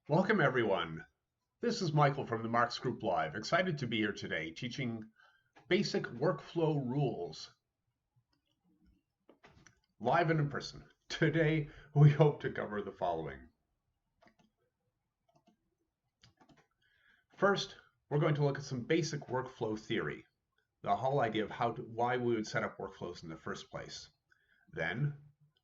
Welcome everyone. This is Michael from the Marks Group Live. Excited to be here today teaching basic workflow rules live and in person. Today we hope to cover the following. First, we're going to look at some basic workflow theory, the whole idea of why we would set up workflows in the first place. Then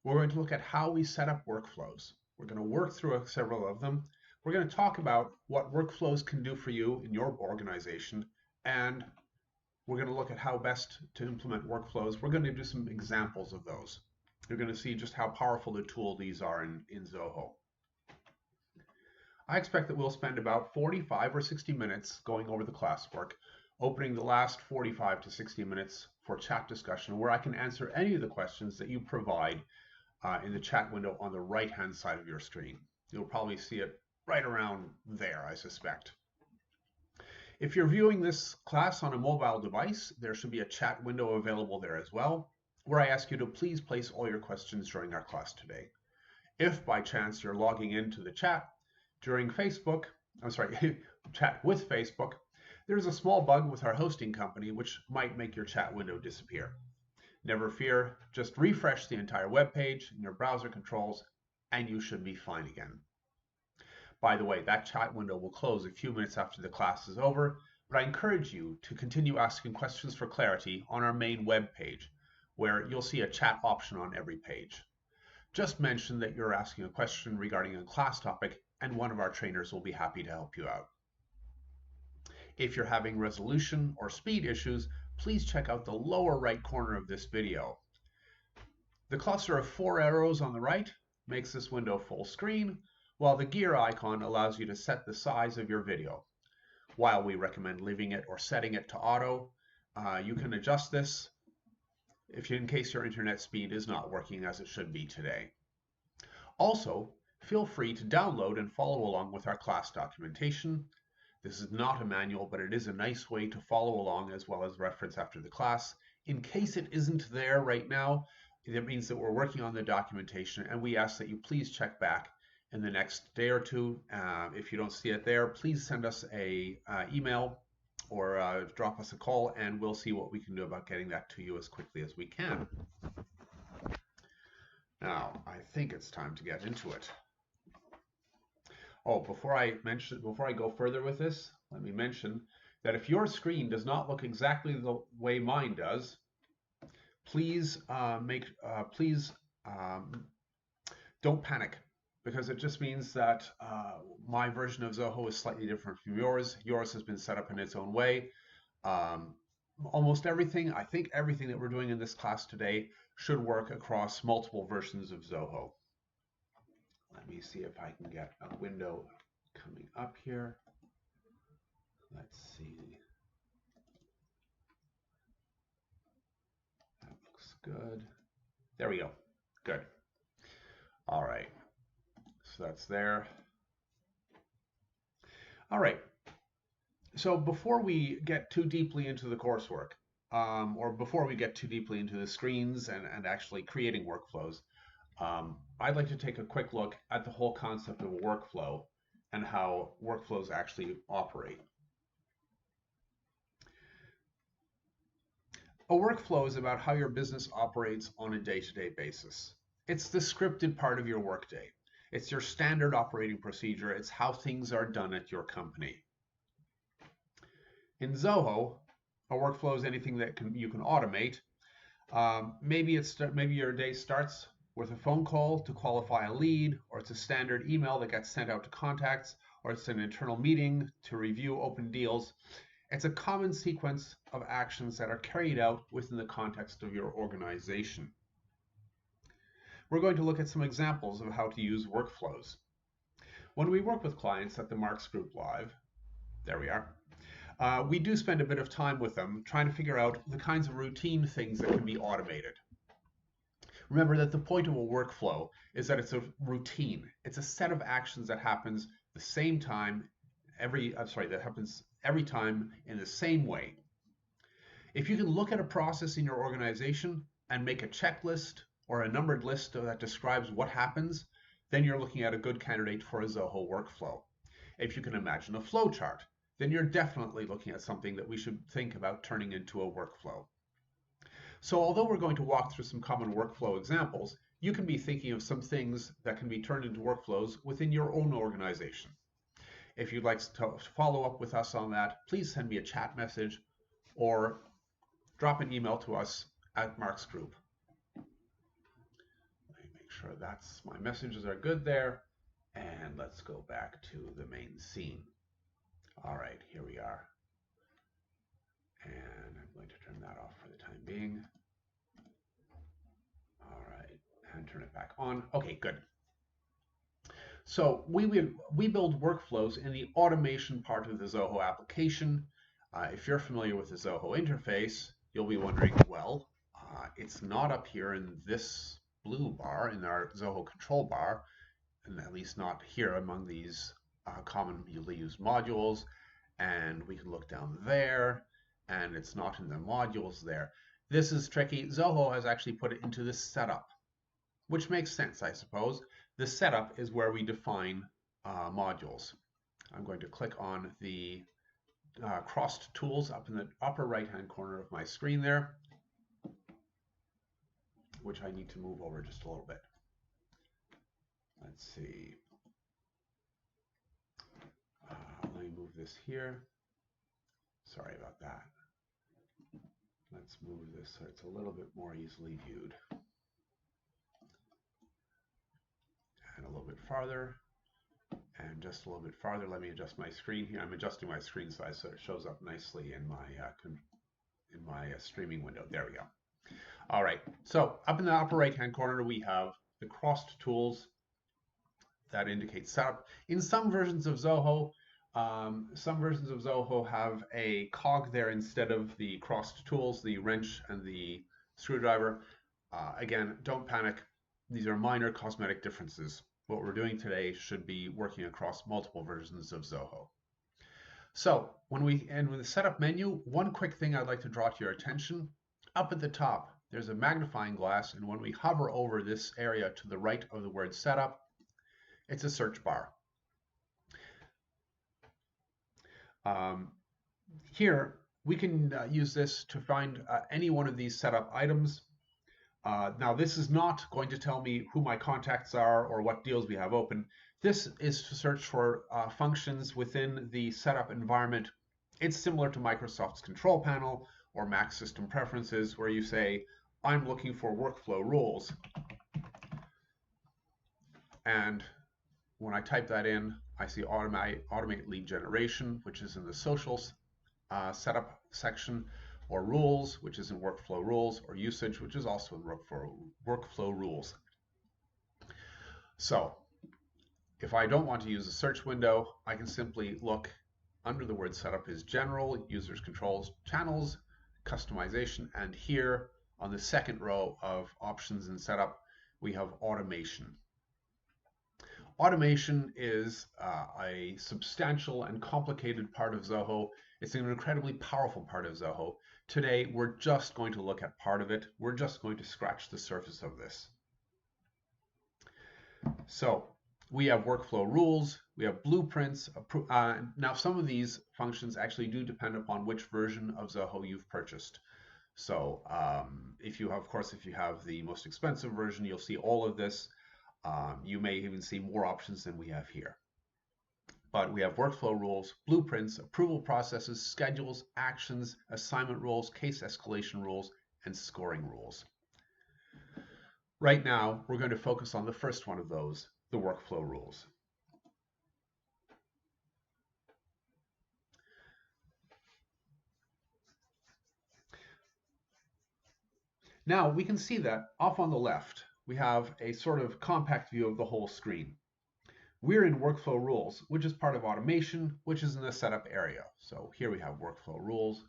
we're going to look at how we set up workflows. We're going to work through several of them. We're going to talk about what workflows can do for you in your organization, and we're going to look at how best to implement workflows. We're going to do some examples of those. You're going to see just how powerful the tool these are in Zoho. I expect that we'll spend about 45 or 60 minutes going over the classwork, opening the last 45 to 60 minutes for chat discussion, where I can answer any of the questions that you provide in the chat window on the right-hand side of your screen. You'll probably see it right around there, I suspect. If you're viewing this class on a mobile device, there should be a chat window available there as well, where I ask you to please place all your questions during our class today. If by chance you're logging into the chat during chat with Facebook, there's a small bug with our hosting company which might make your chat window disappear. Never fear, just refresh the entire web page in your browser controls and you should be fine again. By the way, that chat window will close a few minutes after the class is over, but I encourage you to continue asking questions for clarity on our main web page, where you'll see a chat option on every page. Just mention that you're asking a question regarding a class topic, and one of our trainers will be happy to help you out. If you're having resolution or speed issues, please check out the lower right corner of this video. The cluster of 4 arrows on the right makes this window full screen, while the gear icon allows you to set the size of your video. While we recommend leaving it or setting it to auto, you can adjust this in case your internet speed is not working as it should be today. Also, feel free to download and follow along with our class documentation. This is not a manual, but it is a nice way to follow along as well as reference after the class. In case it isn't there right now, that means that we're working on the documentation, and we ask that you please check back in the next day or two. If you don't see it there, please send us an email or drop us a call, and we'll see what we can do about getting that to you as quickly as we can. Now, I think it's time to get into it. Oh, before I go further with this, let me mention that if your screen does not look exactly the way mine does, please don't panic, because it just means that my version of Zoho is slightly different from yours. Yours has been set up in its own way. Almost everything, I think everything that we're doing in this class today should work across multiple versions of Zoho. Let me see if I can get a window coming up here. Let's see. That looks good. There we go. Good. All right. So that's there. All right. So before we get too deeply into the coursework, or before we get too deeply into the screens and actually creating workflows, I'd like to take a quick look at the whole concept of a workflow and how workflows actually operate. A workflow is about how your business operates on a day-to-day basis. It's the scripted part of your workday. It's your standard operating procedure. It's how things are done at your company. In Zoho, a workflow is anything that you can automate. Maybe your day starts with a phone call to qualify a lead, or it's a standard email that gets sent out to contacts, or it's an internal meeting to review open deals. It's a common sequence of actions that are carried out within the context of your organization. We're going to look at some examples of how to use workflows. When we work with clients at the Marks Group Live, there we are, we do spend a bit of time with them trying to figure out the kinds of routine things that can be automated. Remember that the point of a workflow is that it's a routine. It's a set of actions that happens the same time that happens every time in the same way. If you can look at a process in your organization and make a checklist or a numbered list that describes what happens, then you're looking at a good candidate for a Zoho workflow. If you can imagine a flow chart, then you're definitely looking at something that we should think about turning into a workflow. So although we're going to walk through some common workflow examples, you can be thinking of some things that can be turned into workflows within your own organization. If you'd like to follow up with us on that, please send me a chat message or drop an email to us at Mark's Group. Let me make sure that's my messages are good there. And let's go back to the main scene. All right, here we are. And I'm going to turn that off for the time being. All right, and turn it back on. Okay, good. So we build workflows in the automation part of the Zoho application. If you're familiar with the Zoho interface, you'll be wondering, well, it's not up here in this blue bar in our Zoho control bar, and at least not here among these commonly used modules. And we can look down there, and it's not in the modules there. This is tricky. Zoho has actually put it into the setup, which makes sense, I suppose. The setup is where we define modules. I'm going to click on the crossed tools up in the upper right-hand corner of my screen there, which I need to move over just a little bit. Let's see. Let me move this here. Sorry about that. Let's move this so it's a little bit more easily viewed. And a little bit farther, and just a little bit farther. Let me adjust my screen here. I'm adjusting my screen size so it shows up nicely in my streaming window. There we go. All right, so up in the upper right-hand corner, we have the crossed tools that indicate setup. In some versions of Zoho, have a cog there instead of the crossed tools, the wrench and the screwdriver. Again, don't panic. These are minor cosmetic differences. What we're doing today should be working across multiple versions of Zoho. So when we end with the setup menu, one quick thing I'd like to draw to your attention. Up at the top, there's a magnifying glass, and when we hover over this area to the right of the word setup, it's a search bar. Here, we can use this to find any one of these setup items. Now, this is not going to tell me who my contacts are or what deals we have open. This is to search for functions within the setup environment. It's similar to Microsoft's control panel or Mac system preferences, where you say, I'm looking for workflow rules. And when I type that in, I see automate lead generation, which is in the socials setup section, or rules, which is in workflow rules, or usage, which is also in workflow rules. So if I don't want to use a search window, I can simply look under the word setup is general, users, controls, channels, customization, and here on the second row of options in setup, we have automation. Automation is a substantial and complicated part of Zoho. It's an incredibly powerful part of Zoho. Today, we're just going to look at part of it. We're just going to scratch the surface of this. So we have workflow rules, we have blueprints. Now, some of these functions actually do depend upon which version of Zoho you've purchased. So if you have the most expensive version, you'll see all of this. You may even see more options than we have here. But we have workflow rules, blueprints, approval processes, schedules, actions, assignment rules, case escalation rules, and scoring rules. Right now, we're going to focus on the first one of those, the workflow rules. Now, we can see that off on the left, we have a sort of compact view of the whole screen. We're in workflow rules, which is part of automation, which is in the setup area. So here we have workflow rules,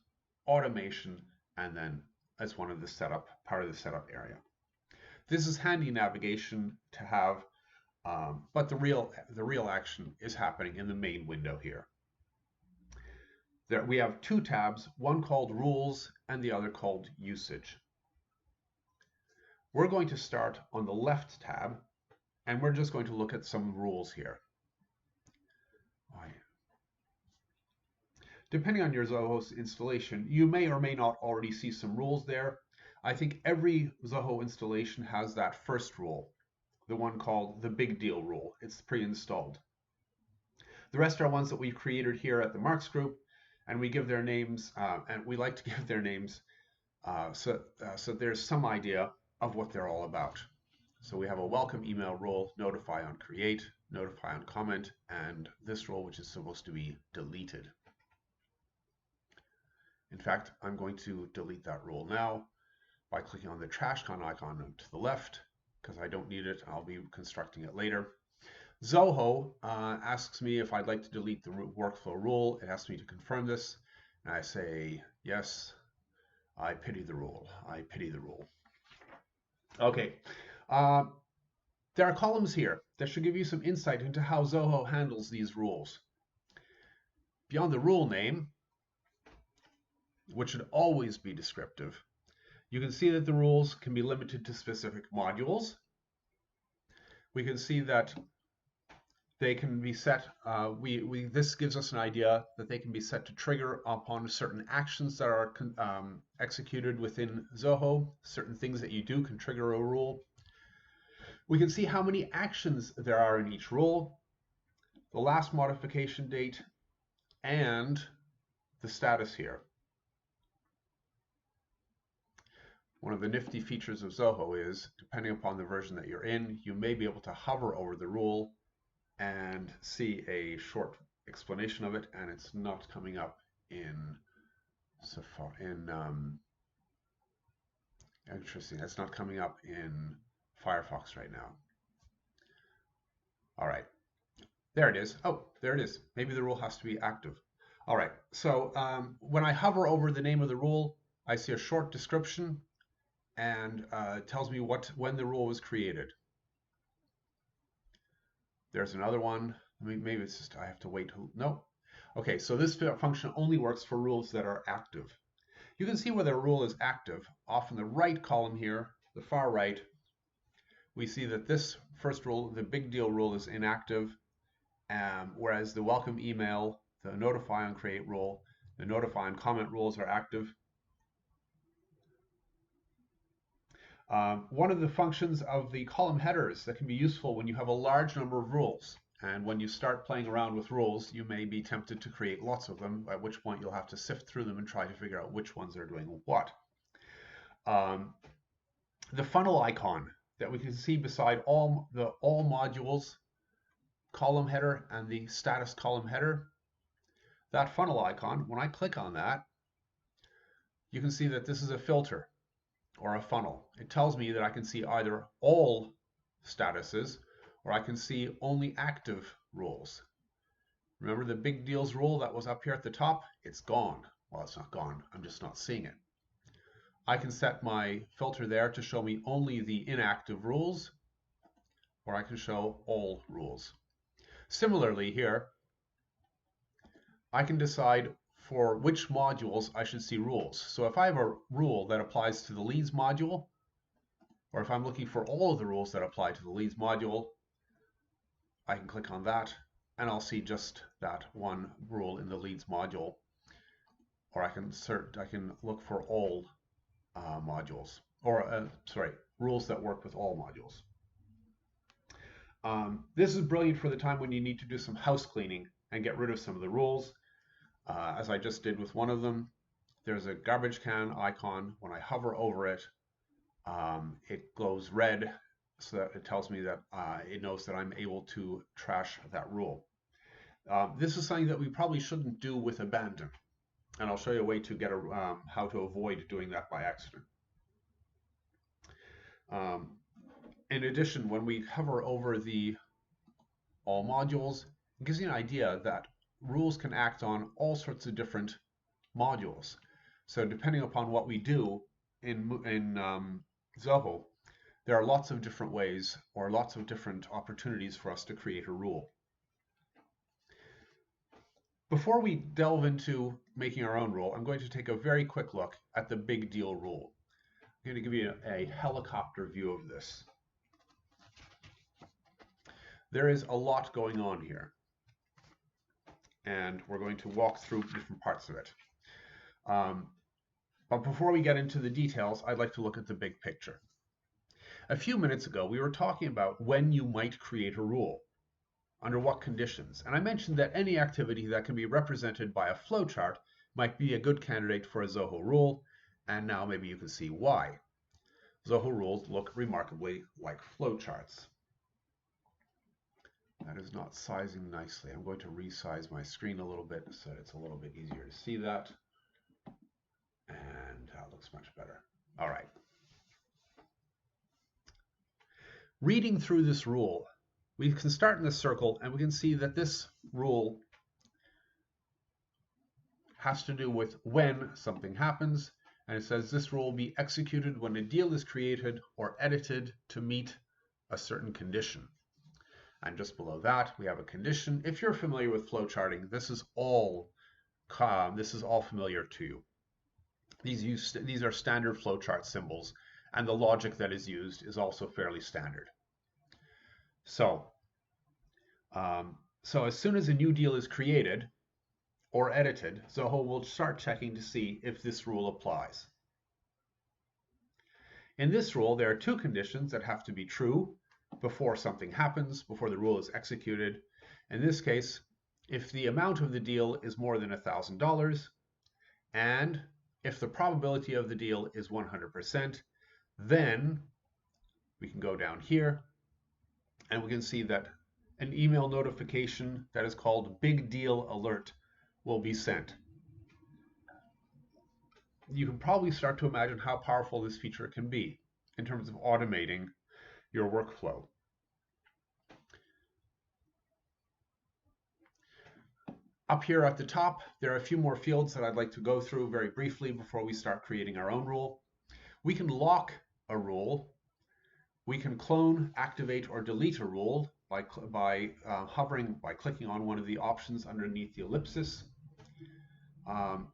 automation, and then as one of the setup, part of the setup area. This is handy navigation to have, but the real action is happening in the main window here. There we have two tabs, one called rules and the other called usage. We're going to start on the left tab, and we're just going to look at some rules here. Depending on your Zoho installation, you may or may not already see some rules there. I think every Zoho installation has that first rule, the one called the big deal rule. It's pre-installed. The rest are ones that we've created here at the Marks group, and we give their names, and we like to give their names so there's some idea of what they're all about. So we have a welcome email rule, notify on create, notify on comment, and this rule, which is supposed to be deleted. In fact, I'm going to delete that rule now by clicking on the trash can icon to the left, because I don't need it. I'll be constructing it later. Zoho asks me if I'd like to delete the workflow rule. It asks me to confirm this, and I say, yes, I pity the rule. I pity the rule. Okay. There are columns here that should give you some insight into how Zoho handles these rules. Beyond the rule name, which should always be descriptive, you can see that the rules can be limited to specific modules. We can see that they can be set, this gives us an idea that they can be set to trigger upon certain actions that are executed within Zoho. Certain things that you do can trigger a rule. We can see how many actions there are in each rule, the last modification date, and the status here. One of the nifty features of Zoho is, depending upon the version that you're in, you may be able to hover over the rule and see a short explanation of it, and it's not coming up in interesting, it's not coming up in Firefox right now. All right, there it is. Oh, there it is. Maybe the rule has to be active. All right, so when I hover over the name of the rule, I see a short description and it tells me when the rule was created. There's another one. Maybe it's just I have to wait. No. Okay, so this function only works for rules that are active. You can see whether a rule is active. Off in the right column here, the far right, we see that this first rule, the big deal rule, is inactive, whereas the welcome email, the notify on create rule, the notify on comment rules are active. One of the functions of the column headers that can be useful when you have a large number of rules, and when you start playing around with rules, you may be tempted to create lots of them, at which point you'll have to sift through them and try to figure out which ones are doing what. The funnel icon that we can see beside all modules column header and the status column header, that funnel icon, when I click on that, you can see that this is a filter or a funnel. It tells me that I can see either all statuses or I can see only active rules. Remember the big deals rule that was up here at the top? It's gone. Well, it's not gone. I'm just not seeing it. I can set my filter there to show me only the inactive rules, or I can show all rules. Similarly here, I can decide for which modules I should see rules. So if I have a rule that applies to the leads module, or if I'm looking for all of the rules that apply to the leads module, I can click on that and I'll see just that one rule in the leads module. Or I can look for all modules, or rules that work with all modules. This is brilliant for the time when you need to do some house cleaning and get rid of some of the rules. As I just did with one of them, there's a garbage can icon. When I hover over it, it glows red, so that it tells me that it knows that I'm able to trash that rule. This is something that we probably shouldn't do with abandon, and I'll show you a way to get how to avoid doing that by accident. In addition, when we hover over the all modules, it gives you an idea that rules can act on all sorts of different modules. So depending upon what we do in Zoho, there are lots of different ways or lots of different opportunities for us to create a rule. Before we delve into making our own rule, I'm going to take a very quick look at the big deal rule. I'm going to give you a helicopter view of this. There is a lot going on here. and we're going to walk through different parts of it. But before we get into the details, I'd like to look at the big picture. A few minutes ago, we were talking about when you might create a rule, under what conditions, and I mentioned that any activity that can be represented by a flowchart might be a good candidate for a Zoho rule, and now maybe you can see why. Zoho rules look remarkably like flowcharts. That is not sizing nicely. I'm going to resize my screen a little bit so it's a little bit easier to see that. And that looks much better. All right. Reading through this rule, we can start in the circle and we can see that this rule has to do with when something happens. And it says this rule will be executed when a deal is created or edited to meet a certain condition. And just below that, we have a condition. If you're familiar with flowcharting, this is all familiar to you. These are standard flowchart symbols, and the logic that is used is also fairly standard. So as soon as a new deal is created or edited, Zoho will start checking to see if this rule applies. In this rule, there are two conditions that have to be true before something happens, before the rule is executed. In this case, if the amount of the deal is more than $1,000, and if the probability of the deal is 100%, then we can go down here and we can see that an email notification that is called Big Deal Alert will be sent. You can probably start to imagine how powerful this feature can be in terms of automating your workflow. Up here at the top, there are a few more fields that I'd like to go through very briefly before we start creating our own rule. We can lock a rule. We can clone, activate, or delete a rule by clicking on one of the options underneath the ellipsis. The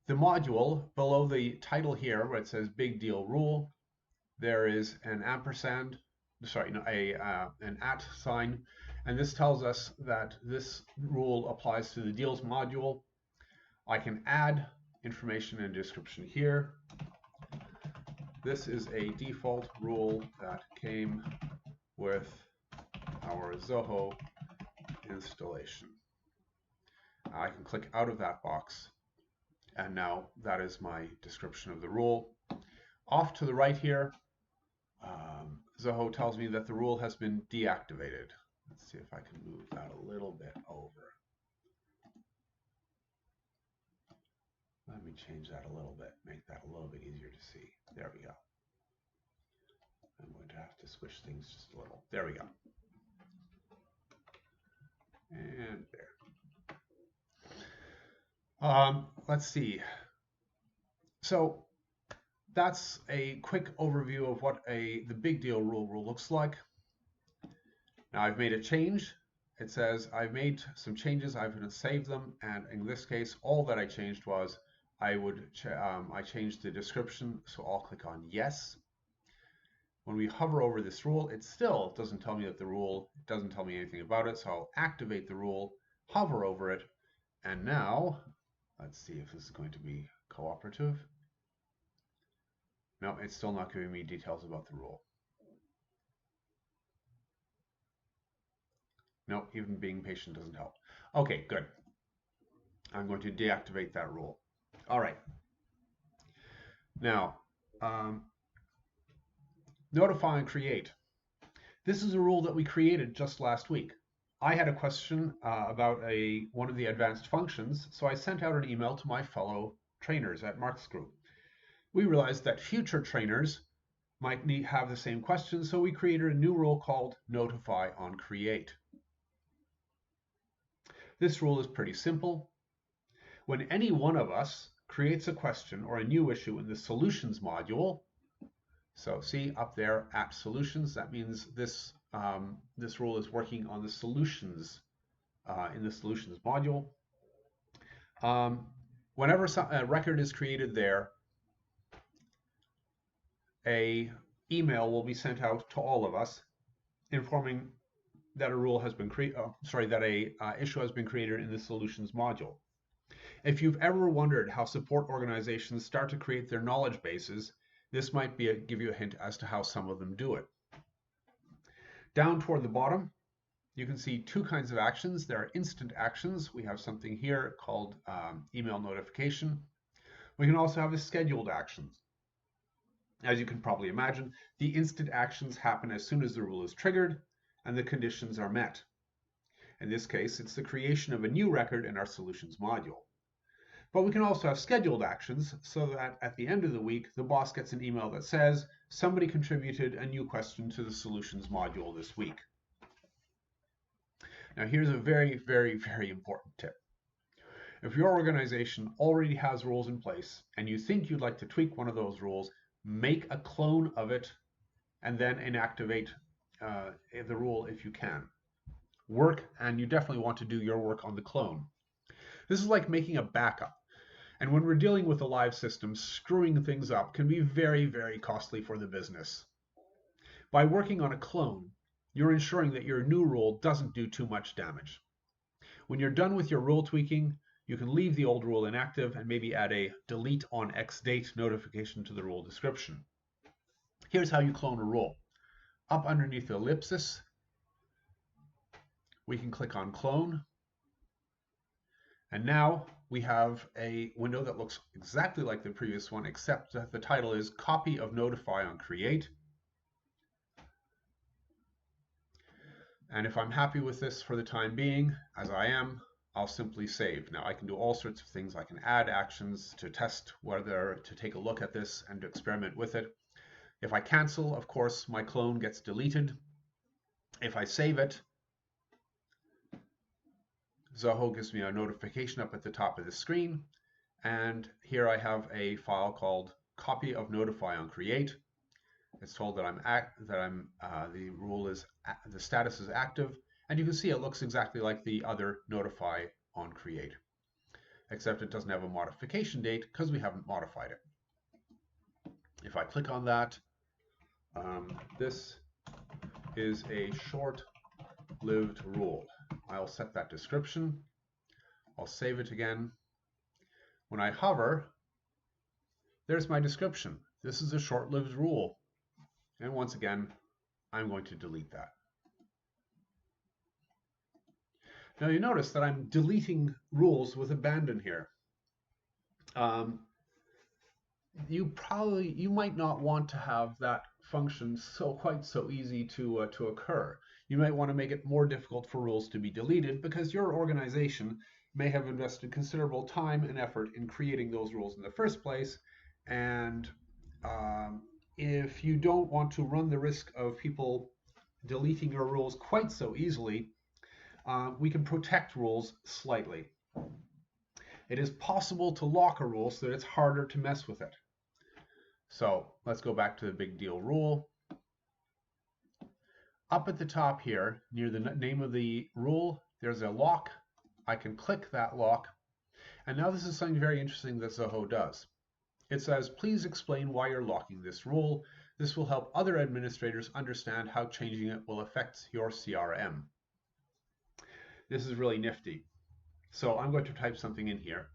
module below the title here, where it says Big Deal Rule, there is an ampersand, an @ sign, and this tells us that this rule applies to the deals module. I can add information and description here. This is a default rule that came with our Zoho installation. I can click out of that box, and now that is my description of the rule. Off to the right here, Zoho tells me that the rule has been deactivated. Let's see if I can move that a little bit over. Let me change that a little bit, make that a little bit easier to see. There we go. I'm going to have to switch things just a little. There we go. And there. Let's see. So that's a quick overview of what the Big Deal rule looks like. Now I've made a change. It says I've made some changes. I'm going to save them, and in this case, all that I changed was I changed the description. So I'll click on yes. When we hover over this rule, it still doesn't tell me that the rule doesn't tell me anything about it. So I'll activate the rule, hover over it, and now let's see if this is going to be cooperative. No, it's still not giving me details about the rule. No, even being patient doesn't help. Okay, good. I'm going to deactivate that rule. All right. Now, notify and create. This is a rule that we created just last week. I had a question about one of the advanced functions, so I sent out an email to my fellow trainers at Mark's group. We realized that future trainers might have the same question, so we created a new rule called notify on create. This rule is pretty simple. When any one of us creates a question or a new issue in the solutions module, so see up there at solutions, that means this rule is working on the solutions in the solutions module. Whenever a record is created there, an email will be sent out to all of us informing that a rule has been created, that a issue has been created in the solutions module. If you've ever wondered how support organizations start to create their knowledge bases, this might give you a hint as to how some of them do it. Down toward the bottom, you can see two kinds of actions. There are instant actions. We have something here called email notification. We can also have a scheduled actions. As you can probably imagine, the instant actions happen as soon as the rule is triggered and the conditions are met. In this case, it's the creation of a new record in our solutions module. But we can also have scheduled actions so that at the end of the week, the boss gets an email that says, somebody contributed a new question to the solutions module this week. Now here's a very, very, very important tip. If your organization already has rules in place and you think you'd like to tweak one of those rules, make a clone of it and then inactivate the rule if you can. And you definitely want to do your work on the clone. This is like making a backup. And when we're dealing with a live system, screwing things up can be very, very costly for the business. By working on a clone, you're ensuring that your new rule doesn't do too much damage. When you're done with your rule tweaking, you can leave the old rule inactive and maybe add a delete on X date notification to the rule description. Here's how you clone a rule. Up underneath the ellipsis, we can click on clone. And now we have a window that looks exactly like the previous one, except that the title is Copy of Notify on Create. And if I'm happy with this for the time being, as I am, I'll simply save. Now I can do all sorts of things. I can add actions to test whether to take a look at this and to experiment with it. If I cancel, of course, my clone gets deleted. If I save it, Zoho gives me a notification up at the top of the screen. And here I have a file called Copy of Notify on Create. It's told that the status is active, and you can see it looks exactly like the other Notify on Create, except it doesn't have a modification date because we haven't modified it. If I click on that, this is a short-lived rule. I'll set that description. I'll save it again. When I hover, there's my description. This is a short-lived rule. And once again, I'm going to delete that. Now you notice that I'm deleting rules with abandon here. You might not want to have that function quite so easy to occur. You might want to make it more difficult for rules to be deleted because your organization may have invested considerable time and effort in creating those rules in the first place. And if you don't want to run the risk of people deleting your rules quite so easily, we can protect rules slightly. It is possible to lock a rule so that it's harder to mess with it. So let's go back to the big deal rule. Up at the top here, near the name of the rule, there's a lock. I can click that lock. And now this is something very interesting that Zoho does. It says, please explain why you're locking this rule. This will help other administrators understand how changing it will affect your CRM. This is really nifty. So I'm going to type something in here.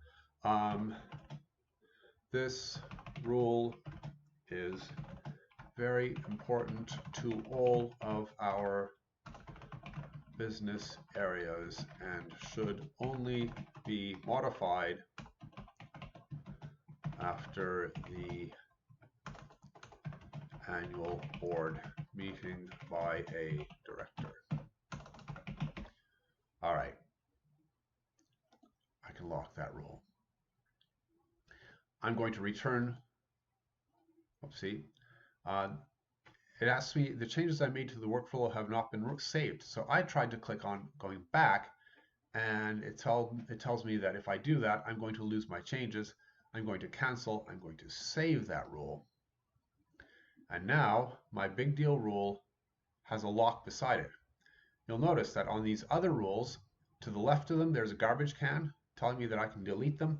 This rule is very important to all of our business areas and should only be modified after the annual board meeting by a director. All right, I can lock that rule. I'm going to return, oopsie, it asks me, the changes I made to the workflow have not been saved. So I tried to click on going back, and it tells me that if I do that, I'm going to lose my changes. I'm going to cancel, I'm going to save that rule. And now my big deal rule has a lock beside it. You'll notice that on these other rules, to the left of them, there's a garbage can telling me that I can delete them.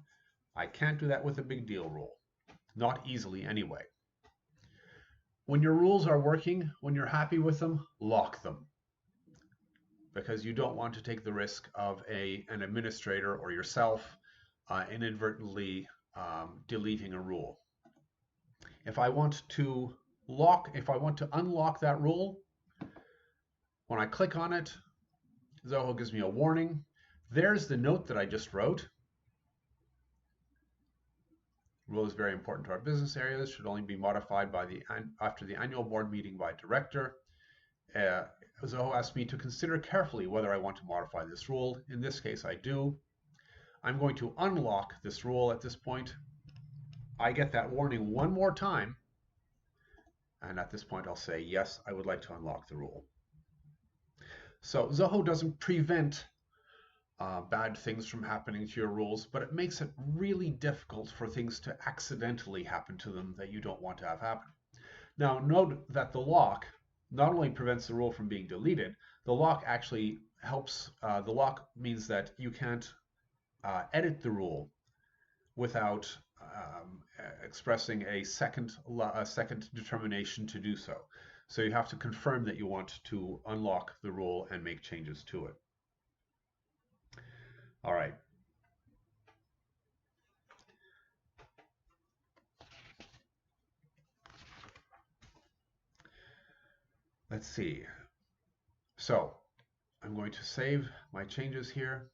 I can't do that with a big deal rule. Not easily anyway. When your rules are working, when you're happy with them, lock them. because you don't want to take the risk of an administrator or yourself inadvertently deleting a rule. If I want to unlock that rule, when I click on it, Zoho gives me a warning. There's the note that I just wrote. Rule is very important to our business areas, should only be modified after the annual board meeting by director. Zoho asked me to consider carefully whether I want to modify this rule. In this case, I do. I'm going to unlock this rule at this point. I get that warning one more time, and at this point I'll say, yes, I would like to unlock the rule. So Zoho doesn't prevent bad things from happening to your rules, but it makes it really difficult for things to accidentally happen to them that you don't want to have happen. Now, note that the lock not only prevents the rule from being deleted, the lock actually helps. The lock means that you can't edit the rule without expressing a second determination to do so. So you have to confirm that you want to unlock the rule and make changes to it. All right. Let's see. So I'm going to save my changes here,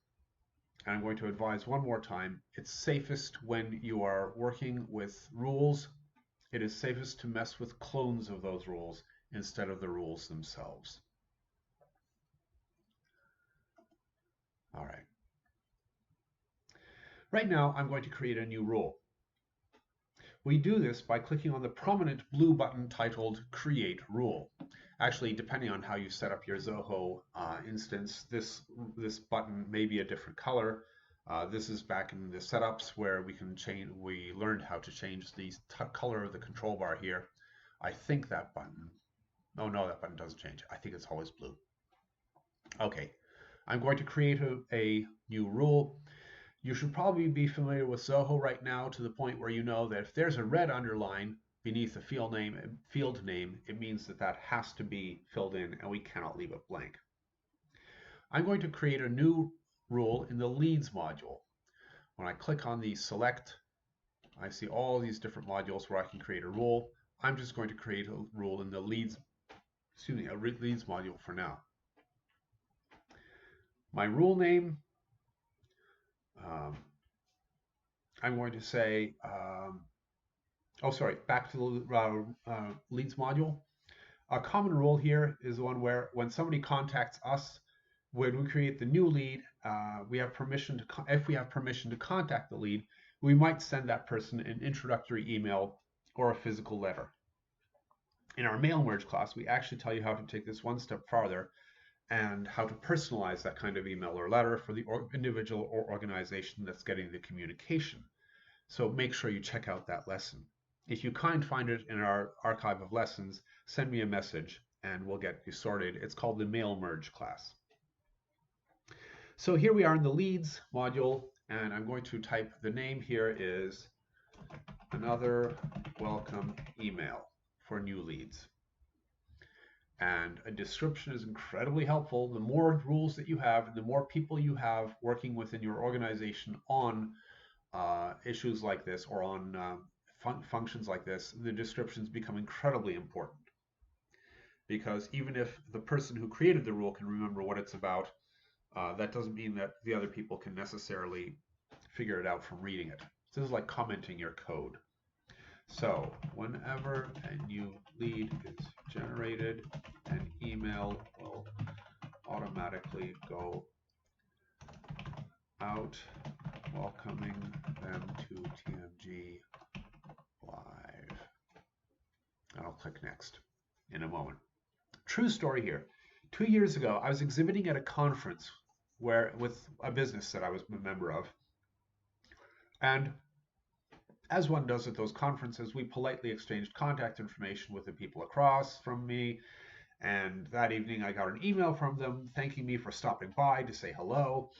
and I'm going to advise one more time. It's safest when you are working with rules. It is safest to mess with clones of those rules instead of the rules themselves. All right. Right now, I'm going to create a new rule. We do this by clicking on the prominent blue button titled Create Rule. Actually, depending on how you set up your Zoho instance, this button may be a different color. This is back in the setups where we learned how to change the color of the control bar here. I think that button, oh no, that button doesn't change. I think it's always blue. Okay, I'm going to create a new rule. You should probably be familiar with Zoho right now to the point where you know that if there's a red underline beneath the field name, it means that that has to be filled in and we cannot leave it blank. I'm going to create a new rule in the leads module. When I click on the select, I see all these different modules where I can create a rule. I'm just going to create a rule in the leads module for now. My rule name, I'm going to say, back to the leads module. A common rule here is the one where when somebody contacts us, when we create the new lead, if we have permission to contact the lead, we might send that person an introductory email or a physical letter. In our mail merge class, we actually tell you how to take this one step farther and how to personalize that kind of email or letter for the individual or organization that's getting the communication. So make sure you check out that lesson. If you can't find it in our archive of lessons, send me a message and we'll get you sorted. It's called the mail merge class. So here we are in the leads module, and I'm going to type, the name here is another welcome email for new leads. And a description is incredibly helpful. The more rules that you have, and the more people you have working within your organization on issues like this or on functions like this, the descriptions become incredibly important. Because even if the person who created the rule can remember what it's about, that doesn't mean that the other people can necessarily figure it out from reading it. So this is like commenting your code. So whenever a new lead is generated, an email will automatically go out welcoming them to TMG Live. And I'll click next in a moment. True story here. 2 years ago, I was exhibiting at a conference with a business that I was a member of. And as one does at those conferences, we politely exchanged contact information with the people across from me. And that evening, I got an email from them thanking me for stopping by to say hello.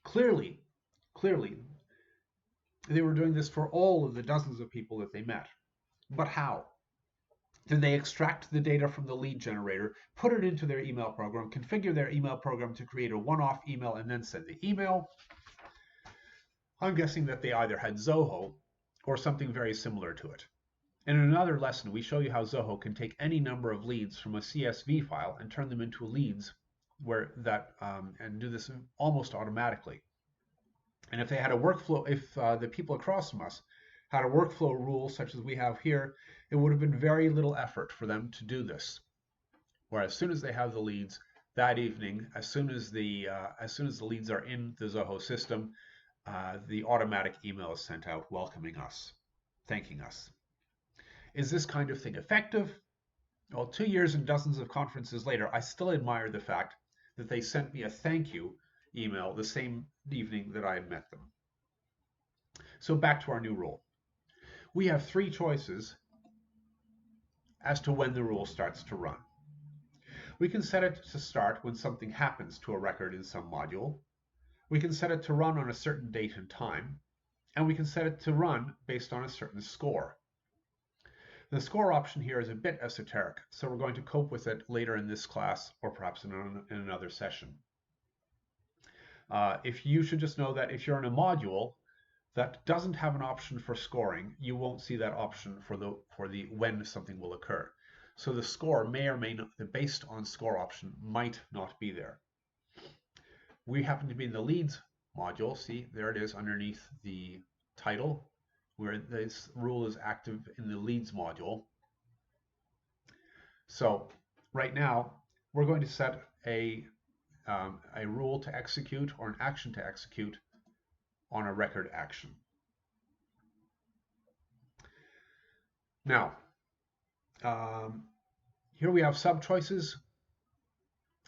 Clearly, they were doing this for all of the dozens of people that they met. But how? Then they extract the data from the lead generator, put it into their email program, configure their email program to create a one-off email, and then send the email. I'm guessing that they either had Zoho or something very similar to it. In another lesson, we show you how Zoho can take any number of leads from a CSV file and turn them into leads and do this almost automatically. And if they had a workflow, if the people across from us had a workflow rule such as we have here, it would have been very little effort for them to do this. Whereas as soon as they have the leads that evening, as soon as the leads are in the Zoho system, the automatic email is sent out welcoming us, thanking us. Is this kind of thing effective? Well, 2 years and dozens of conferences later, I still admire the fact that they sent me a thank you email the same evening that I had met them. So back to our new rule. We have 3 choices as to when the rule starts to run. We can set it to start when something happens to a record in some module. We can set it to run on a certain date and time, and we can set it to run based on a certain score. The score option here is a bit esoteric, so we're going to cope with it later in this class or perhaps in another session. If you should just know that if you're in a module that doesn't have an option for scoring, you won't see that option for the when something will occur. So the score may or may not, the based on score option might not be there. We happen to be in the leads module. See, there it is underneath the title, where this rule is active in the leads module. So right now, we're going to set a rule to execute or an action to execute on a record action. Now, here we have sub choices.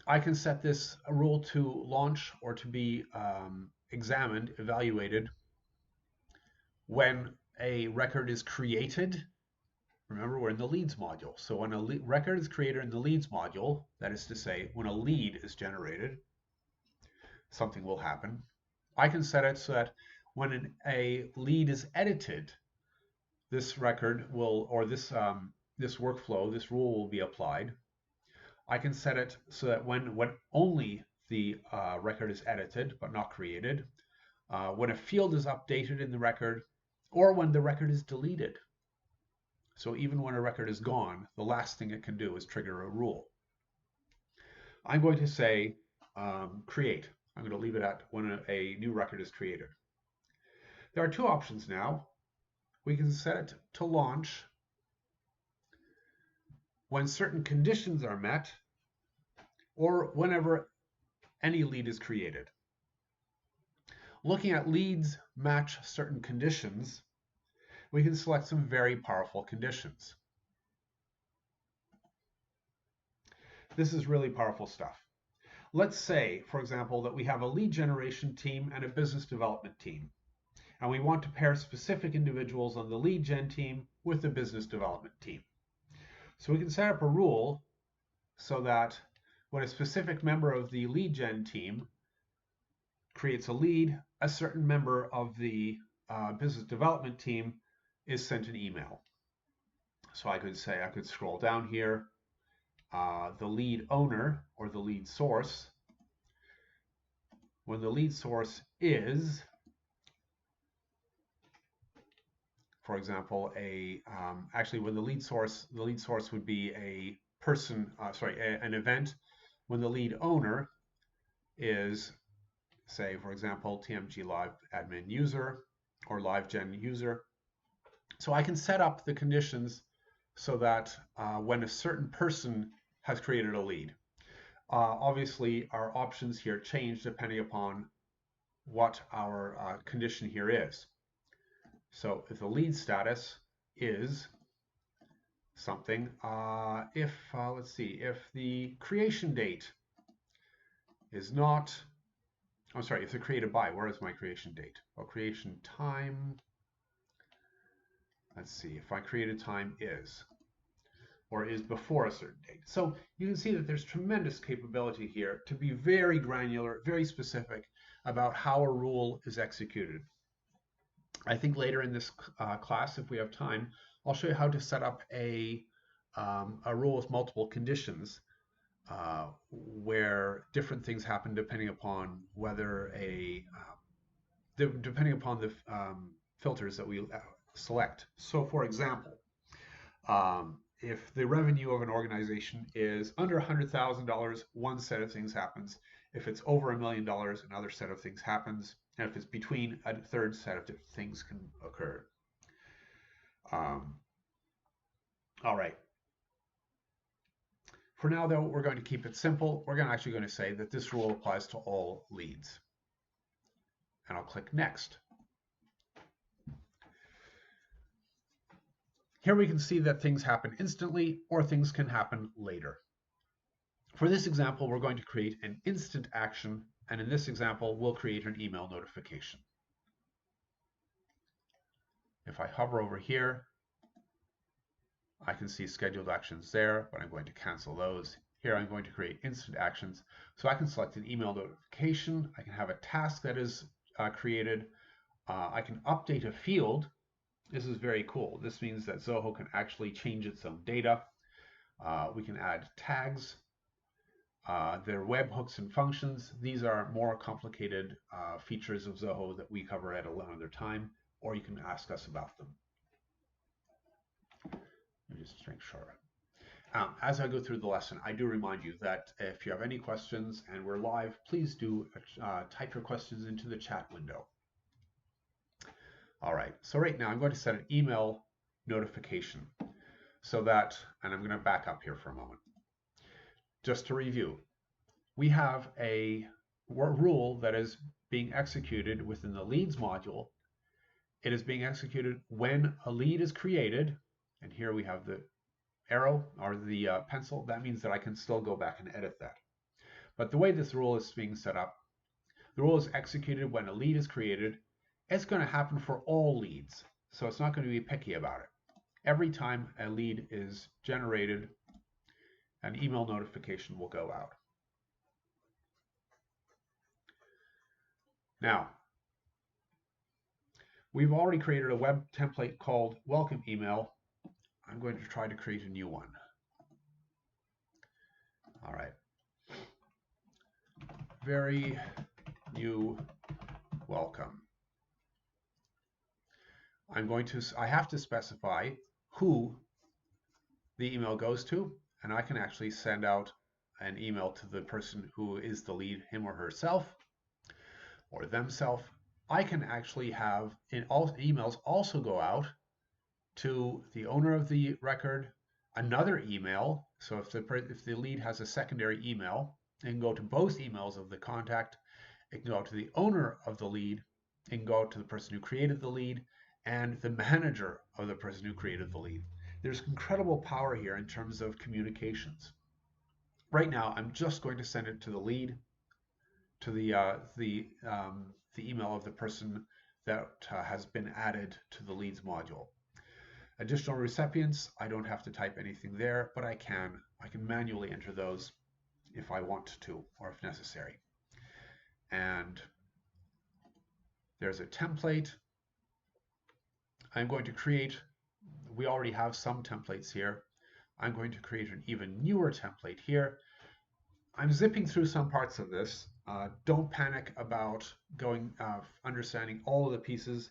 I can set this rule to launch or to be examined, evaluated when a record is created. Remember, we're in the leads module. So when a record is created in the leads module, that is to say, when a lead is generated, something will happen. I can set it so that when a lead is edited, this record will, or this workflow, this rule will be applied. I can set it so that when only the record is edited but not created, when a field is updated in the record, or when the record is deleted. So even when a record is gone, the last thing it can do is trigger a rule. I'm going to say create. I'm going to leave it at when a new record is created. There are 2 options now. We can set it to launch when certain conditions are met or whenever any lead is created. Looking at leads match certain conditions, we can select some very powerful conditions. This is really powerful stuff. Let's say, for example, that we have a lead generation team and a business development team, and we want to pair specific individuals on the lead gen team with the business development team. So we can set up a rule so that when a specific member of the lead gen team creates a lead, a certain member of the business development team is sent an email. So I could say, I could scroll down here, the lead owner or the lead source, when the lead source is, for example, actually when the lead source would be a person, an event. When the lead owner is, say, for example, TMG Live admin user or Live Gen user. So I can set up the conditions so that when a certain person has created a lead, obviously our options here change depending upon what our condition here is. So if the lead status is something, let's see, if the creation date is not, I'm sorry, if they're created by, where is my creation date? Well, creation time, let's see, if my created time is, or is before a certain date. So you can see that there's tremendous capability here to be very granular, very specific about how a rule is executed. I think later in this class, if we have time, I'll show you how to set up a a rule with multiple conditions where different things happen depending upon whether depending upon the filters that we select. So, for example, if the revenue of an organization is under $100,000, one set of things happens. If it's over $1 million, another set of things happens. And if it's between, a third set of things can occur. All right. For now, though, we're going to keep it simple. We're actually going to say that this rule applies to all leads. And I'll click Next. Here we can see that things happen instantly or things can happen later. For this example, we're going to create an instant action, and in this example, we'll create an email notification. If I hover over here, I can see scheduled actions there, but I'm going to cancel those. Here I'm going to create instant actions. So I can select an email notification. I can have a task that is created. I can update a field. This is very cool. This means that Zoho can actually change its own data. We can add tags. Their webhooks and functions. These are more complicated features of Zoho that we cover at another time, or you can ask us about them. Let me just make sure. As I go through the lesson, I do remind you that if you have any questions and we're live, please do type your questions into the chat window. All right, so right now I'm going to set an email notification so that, and I'm going to back up here for a moment. Just to review, we have a rule that is being executed within the leads module. It is being executed when a lead is created, and here we have the arrow or the pencil. That means that I can still go back and edit that. But the way this rule is being set up, the rule is executed when a lead is created. It's going to happen for all leads, so it's not going to be picky about it. Every time a lead is generated, an email notification will go out. Now, we've already created a web template called Welcome Email. I'm going to try to create a new one. All right. Very new welcome. I have to specify who the email goes to, and I can actually send out an email to the person who is the lead, him or herself, or themselves. I can actually have emails also go out to the owner of the record, another email. So if the lead has a secondary email, it can go to both emails of the contact. It can go to the owner of the lead. It can go to the person who created the lead and the manager of the person who created the lead. There's incredible power here in terms of communications. Right now, I'm just going to send it to the lead, to the email of the person that has been added to the leads module. Additional recipients, I don't have to type anything there, but I can manually enter those if I want to or if necessary. And there's a template. I'm going to create, we already have some templates here. I'm going to create an even newer template here. I'm zipping through some parts of this. Don't panic about understanding all of the pieces.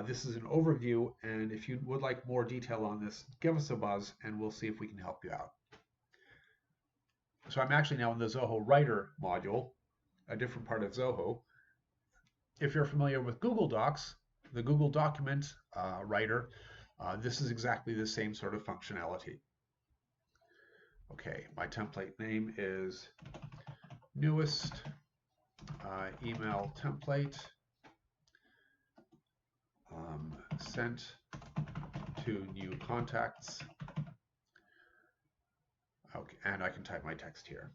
This is an overview, and if you would like more detail on this, give us a buzz and we'll see if we can help you out. So I'm actually now in the Zoho Writer module, a different part of Zoho. If you're familiar with Google Docs, the Google Document Writer, this is exactly the same sort of functionality. Okay, my template name is newest email template sent to new contacts. Okay, and I can type my text here.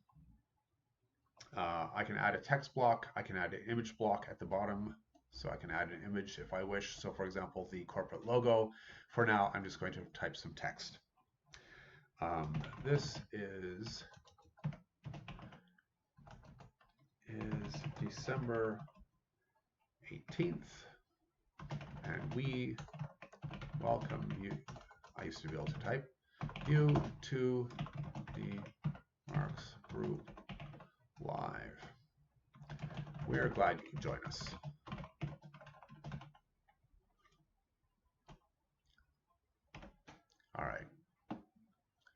I can add a text block. I can add an image block at the bottom. So I can add an image if I wish. So for example, the corporate logo. For now, I'm just going to type some text. This is December 18th, and we welcome you. I used to be able to type. you to the Marks Group Live. We are glad you can join us. All right,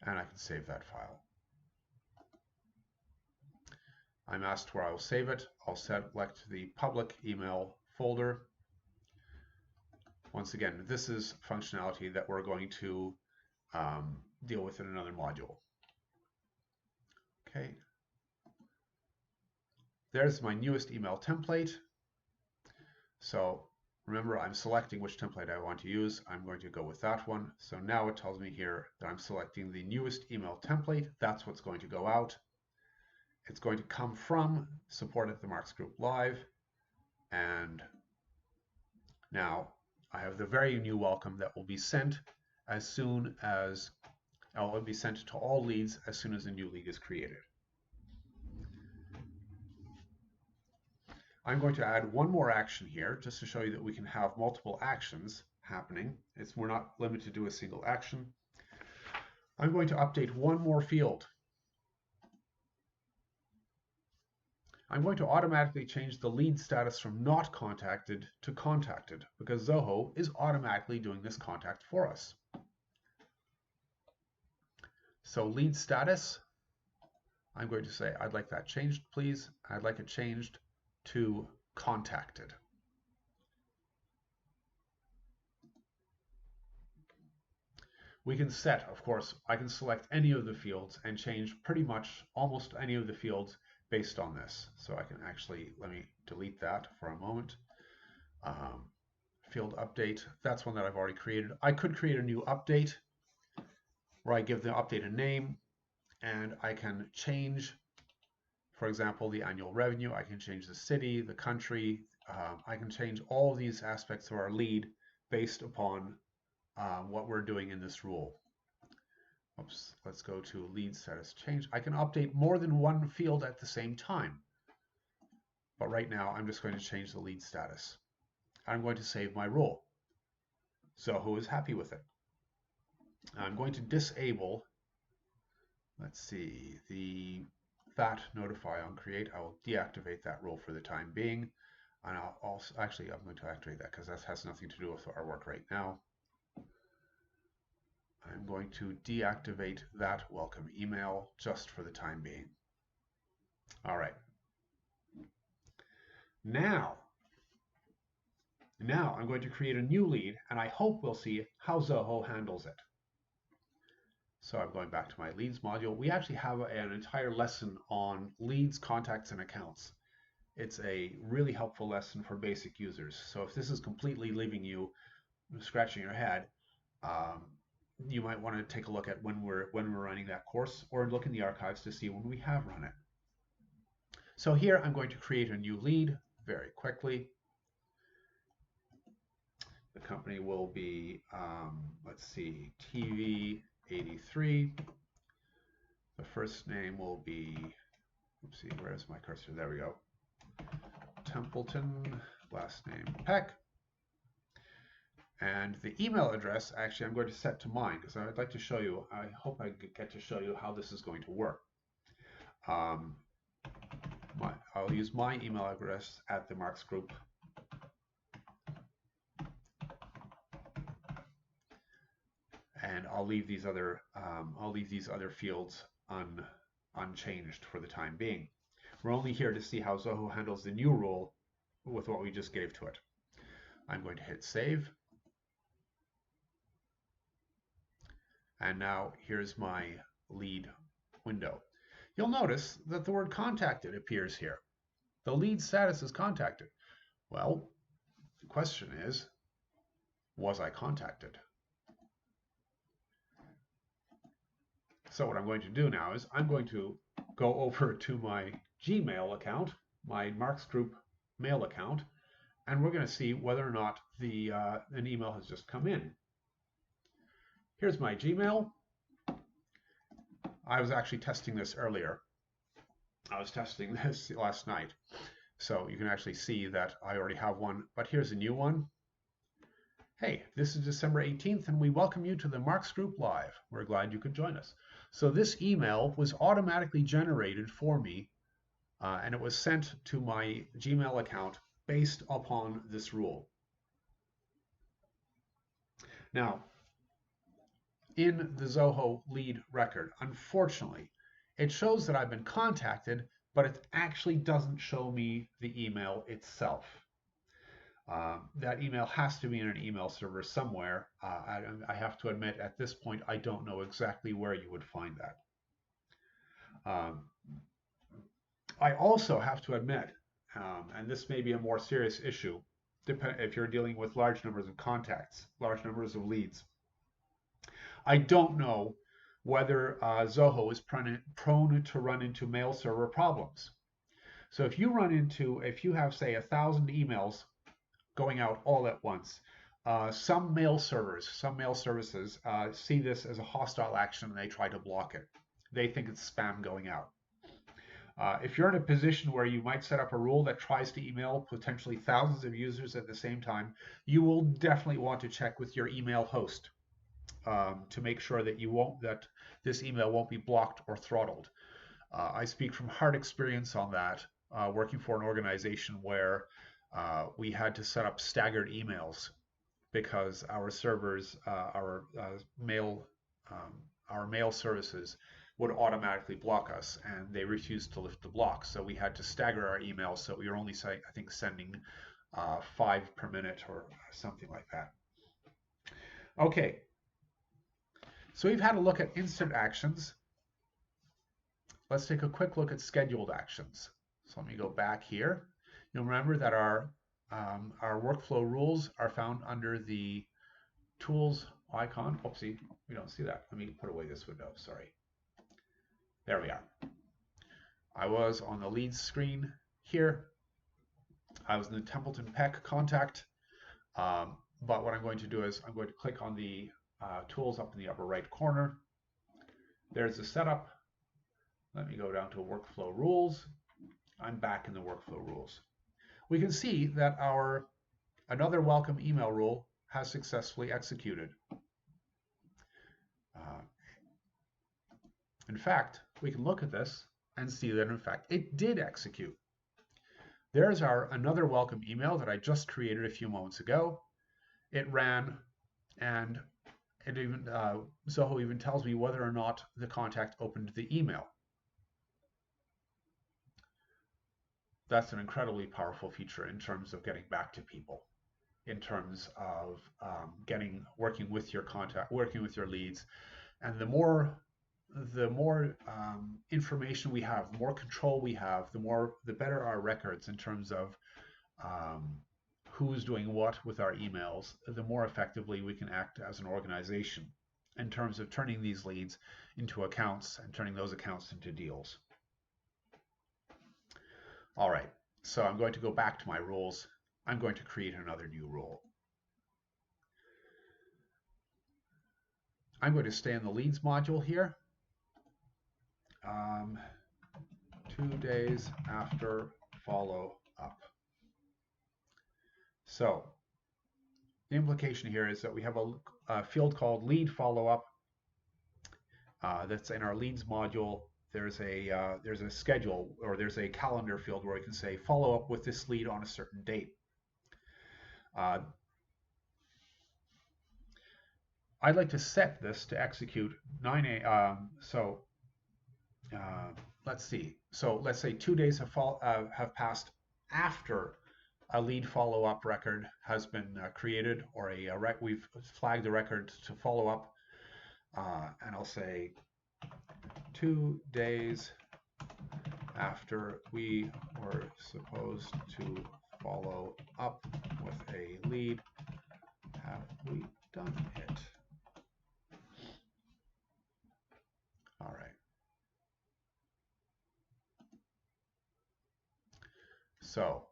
and I can save that file. I'm asked where I will save it. I'll select the public email folder. Once again, this is functionality that we're going to deal with in another module. Okay. There's my newest email template. So remember, I'm selecting which template I want to use. I'm going to go with that one. So now it tells me here that I'm selecting the newest email template. That's what's going to go out. It's going to come from support at the Marks Group Live. And now I have the very new welcome that will be sent as soon as, it will be sent to all leads as soon as a new lead is created. I'm going to add one more action here just to show you that we can have multiple actions happening. We're not limited to a single action. I'm going to update one more field. I'm going to automatically change the lead status from not contacted to contacted because Zoho is automatically doing this contact for us. So lead status, I'm going to say, I'd like that changed, please. I'd like it changed to contacted. We can set, of course, I can select any of the fields and change pretty much almost any of the fields based on this. So I can actually, let me delete that for a moment. Field update, that's one that I've already created. I could create a new update where I give the update a name and I can change, for example, the annual revenue. I can change the city, the country. I can change all of these aspects of our lead based upon what we're doing in this rule. Oops, let's go to lead status change. I can update more than one field at the same time. But right now, I'm just going to change the lead status. I'm going to save my rule. Zoho is happy with it. I'm going to disable, let's see, that notify on create. I will deactivate that rule for the time being. And I'll also, actually, I'm going to activate that because that has nothing to do with our work right now. I'm going to deactivate that welcome email just for the time being. All right. Now I'm going to create a new lead, and I hope we'll see how Zoho handles it. So I'm going back to my leads module. We actually have an entire lesson on leads, contacts, and accounts. It's a really helpful lesson for basic users. So if this is completely leaving you scratching your head, you might want to take a look at when we're running that course, or look in the archives to see when we have run it. So here I'm going to create a new lead very quickly. The company will be, let's see, TV83. The first name will be, oopsie, where's my cursor? There we go. Templeton, last name Peck. And the email address, actually, I'm going to set to mine because I'd like to show you, I hope I get to show you how this is going to work. I'll use my email address at the Marks Group. And I'll leave these other fields unchanged for the time being. We're only here to see how Zoho handles the new rule with what we just gave to it. I'm going to hit save. And now here's my lead window. You'll notice that the word contacted appears here. The lead status is contacted. Well, the question is, was I contacted? So what I'm going to do now is I'm going to go over to my Gmail account, my Marks Group mail account, and we're going to see whether or not an email has just come in. Here's my Gmail. I was actually testing this earlier. I was testing this last night. So you can actually see that I already have one, but here's a new one. Hey, this is December 18th, and we welcome you to the Marks Group Live. We're glad you could join us. So this email was automatically generated for me, and it was sent to my Gmail account based upon this rule. Now, in the Zoho lead record, unfortunately, it shows that I've been contacted, but it actually doesn't show me the email itself. That email has to be in an email server somewhere. I have to admit, at this point, I don't know exactly where you would find that. I also have to admit, and this may be a more serious issue, if you're dealing with large numbers of contacts, large numbers of leads. I don't know whether Zoho is prone to run into mail server problems. So if you have, say, 1,000 emails going out all at once, some mail services see this as a hostile action and they try to block it. They think it's spam going out. If you're in a position where you might set up a rule that tries to email potentially thousands of users at the same time, you will definitely want to check with your email host to make sure that this email won't be blocked or throttled. I speak from hard experience on that, working for an organization where we had to set up staggered emails because our servers, our mail services would automatically block us, and they refused to lift the block. So we had to stagger our emails, so we were only, I think, sending 5 per minute or something like that. Okay, so we've had a look at instant actions. Let's take a quick look at scheduled actions. So let me go back here. You'll remember that our workflow rules are found under the tools icon. Oopsie, we don't see that. Let me put away this window, sorry. There we are. I was on the leads screen here. I was in the Templeton Peck contact. But what I'm going to do is I'm going to click on the tools up in the upper right corner. There's the setup. Let me go down to workflow rules. I'm back in the workflow rules. We can see that our another welcome email rule has successfully executed. In fact, we can look at this and see that in fact it did execute. There's our another welcome email that I just created a few moments ago. It ran, and it even Zoho even tells me whether or not the contact opened the email. That's an incredibly powerful feature in terms of getting back to people, in terms of working with your leads, and the more information we have, the more control we have, the better our records in terms of who's doing what with our emails, the more effectively we can act as an organization in terms of turning these leads into accounts and turning those accounts into deals. All right, so I'm going to go back to my rules. I'm going to create another new rule. I'm going to stay in the leads module here. 2 days after follow up. So the implication here is that we have a field called lead follow up that's in our leads module. There's a schedule, or there's a calendar field where we can say follow up with this lead on a certain date. I'd like to set this to execute 9 a.m. Let's see. So let's say 2 days have passed after a lead follow-up record has been created, or we've flagged the record to follow up, and I'll say 2 days after we were supposed to follow up with a lead, have we done it? All right. So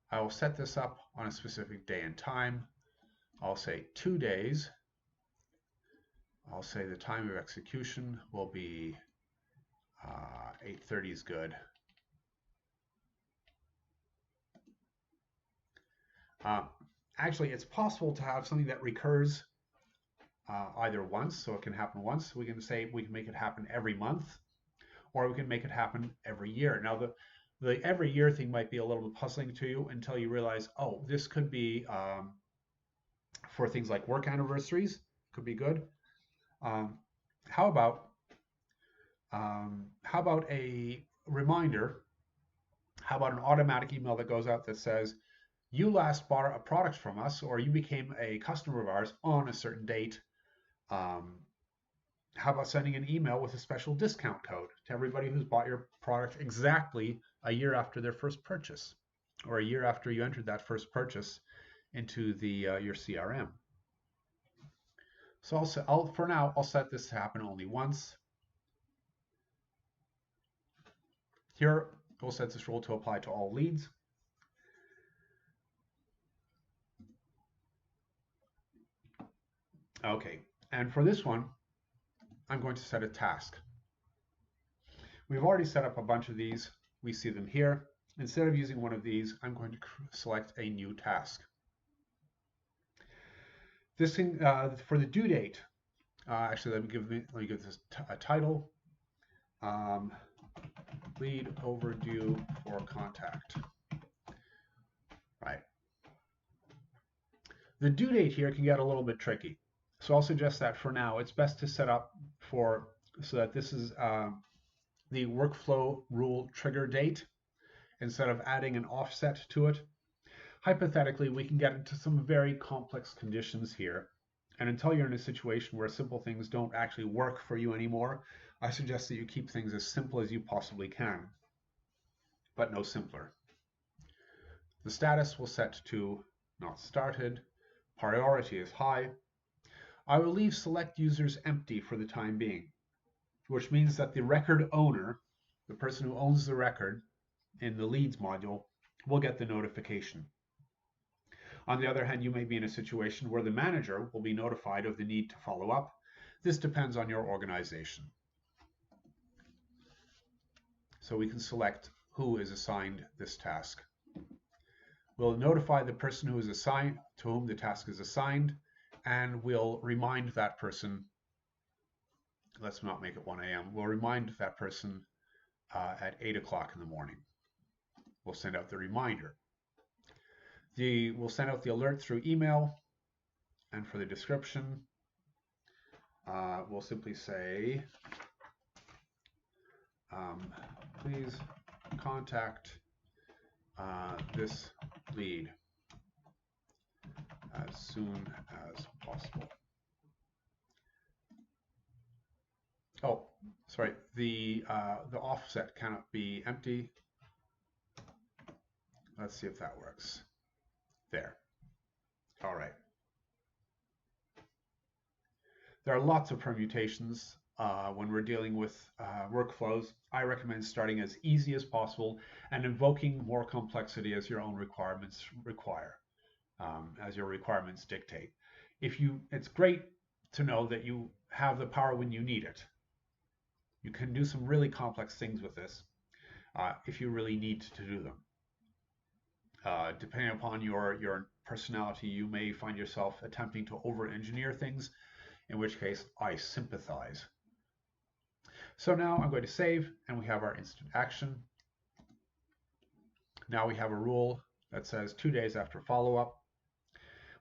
I will set this up on a specific day and time. I'll say 2 days. I'll say the time of execution will be 8:30 is good. actually, it's possible to have something that recurs either once, so it can happen once. We can say we can make it happen every month, or we can make it happen every year. Now, the every year thing might be a little bit puzzling to you until you realize, oh, this could be for things like work anniversaries, could be good. Um, how about a reminder? How about an automatic email that goes out that says, you last bought a product from us, or you became a customer of ours on a certain date. Um, how about sending an email with a special discount code to everybody who's bought your product exactly a year after their first purchase, or a year after you entered that first purchase into your CRM? So for now, I'll set this to happen only once. Here, we'll set this rule to apply to all leads. Okay, and for this one, I'm going to set a task. We've already set up a bunch of these. We see them here. Instead of using one of these, I'm going to select a new task. This thing for the due date. Actually, let me give this a title. Lead overdue for contact. Right. The due date here can get a little bit tricky. So I'll suggest that for now, it's best to set up so that this is the workflow rule trigger date instead of adding an offset to it. Hypothetically, we can get into some very complex conditions here. And until you're in a situation where simple things don't actually work for you anymore, I suggest that you keep things as simple as you possibly can, but no simpler. The status will set to not started. Priority is high. I will leave select users empty for the time being, which means that the record owner, the person who owns the record in the leads module, will get the notification. On the other hand, you may be in a situation where the manager will be notified of the need to follow up. This depends on your organization. So we can select who is assigned this task. We'll notify the person who is assigned, to whom the task is assigned, and we'll remind that person. Let's not make it 1 a.m. We'll remind that person at 8 o'clock in the morning. We'll send out the reminder. We'll send out the alert through email, and for the description, we'll simply say, please contact this lead as soon as possible. Oh, sorry, the offset cannot be empty. Let's see if that works. There. All right. There are lots of permutations when we're dealing with workflows. I recommend starting as easy as possible and invoking more complexity as your own requirements require, as your requirements dictate. It's great to know that you have the power when you need it. You can do some really complex things with this if you really need to do them. Depending upon your personality, you may find yourself attempting to over-engineer things, in which case I sympathize. So now I'm going to save, and we have our instant action. Now we have a rule that says 2 days after follow-up.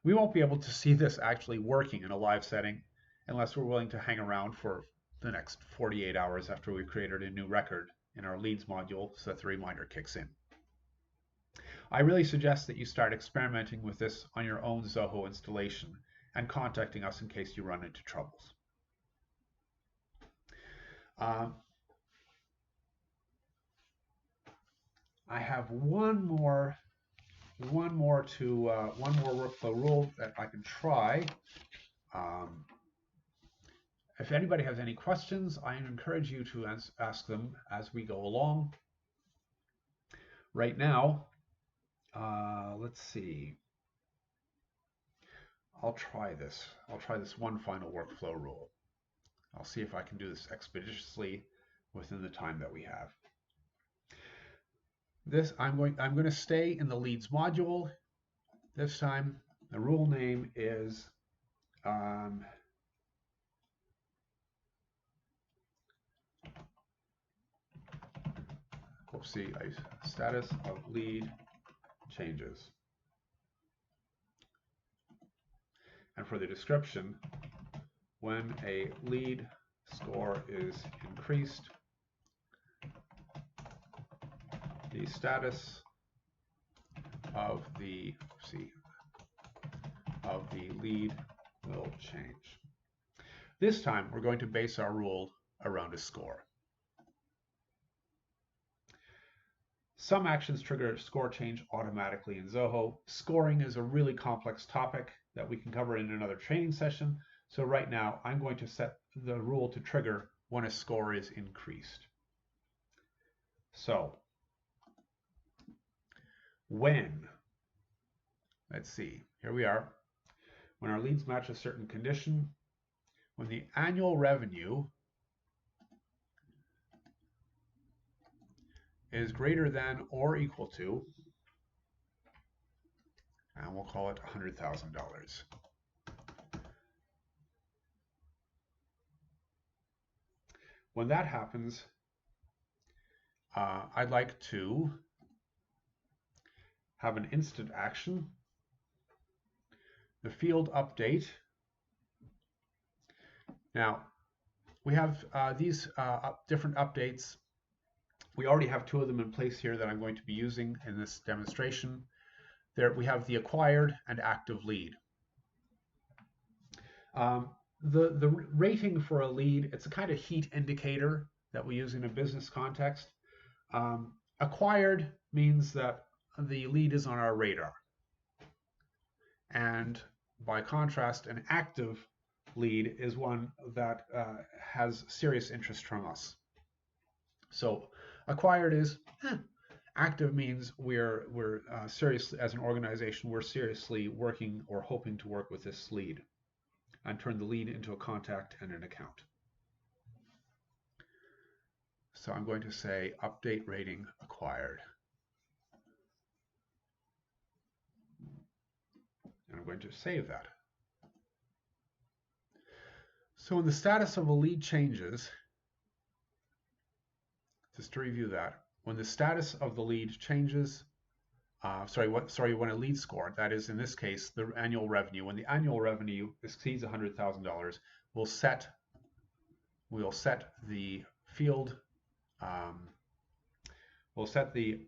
We won't be able to see this actually working in a live setting unless we're willing to hang around for the next 48 hours after we've created a new record in our leads module so that the reminder kicks in. I really suggest that you start experimenting with this on your own Zoho installation and contacting us in case you run into troubles. I have one more workflow rule that I can try. If anybody has any questions, I encourage you to ask them as we go along. Right now, let's see. I'll try this. I'll try this one final workflow rule. I'll see if I can do this expeditiously within the time that we have. I'm going to stay in the leads module this time, The rule name is status of lead changes. And for the description, when a lead score is increased, the status of the lead will change. This time we're going to base our rule around a score. Some actions trigger score change automatically in Zoho. Scoring is a really complex topic that we can cover in another training session. So right now I'm going to set the rule to trigger when a score is increased. So when, let's see, here we are. When our leads match a certain condition, when the annual revenue is greater than or equal to, and we'll call it $100,000. When that happens, I'd like to have an instant action, the field update. Now, we have these different updates. We already have two of them in place here that I'm going to be using in this demonstration. There we have the acquired and active lead. The rating for a lead, it's a kind of heat indicator that we use in a business context. Acquired means that the lead is on our radar. And by contrast, an active lead is one that has serious interest from us. So acquired is active means we're seriously, as an organization, we're seriously working or hoping to work with this lead and turn the lead into a contact and an account. So I'm going to say update rating acquired. And I'm going to save that. So when the status of a lead changes, just to review that, when the status of the lead changes, when a lead score, that is in this case the annual revenue, when the annual revenue exceeds $100,000, we'll set the field, we'll set the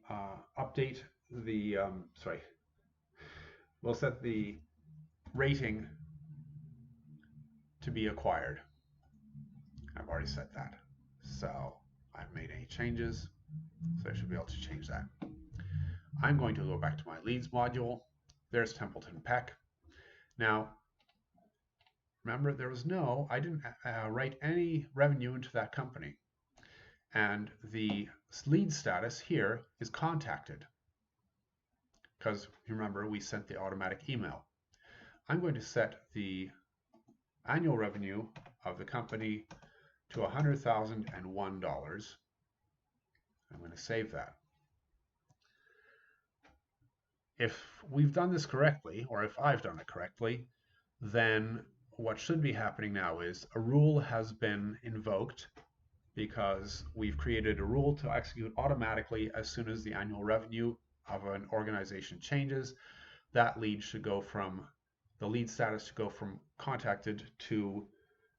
we'll set the rating to be acquired. I've already set that, so I've made any changes, so I should be able to change that. I'm going to go back to my leads module. There's Templeton Peck. Now, remember I didn't write any revenue into that company. And the lead status here is contacted, because remember we sent the automatic email. I'm going to set the annual revenue of the company to $100,001. I'm going to save that. If we've done this correctly, or if I've done it correctly, then what should be happening now is a rule has been invoked, because we've created a rule to execute automatically as soon as the annual revenue of an organization changes. That lead should go from, the lead status to go from contacted to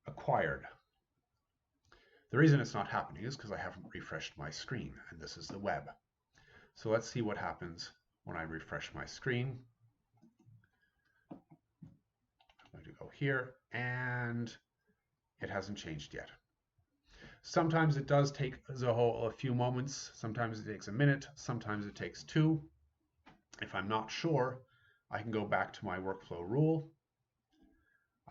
acquired. The reason it's not happening is because I haven't refreshed my screen, and this is the web. So let's see what happens when I refresh my screen. I'm going to go here, and it hasn't changed yet. Sometimes it does take Zoho a few moments, sometimes it takes a minute, sometimes it takes 2. If I'm not sure, I can go back to my workflow rule.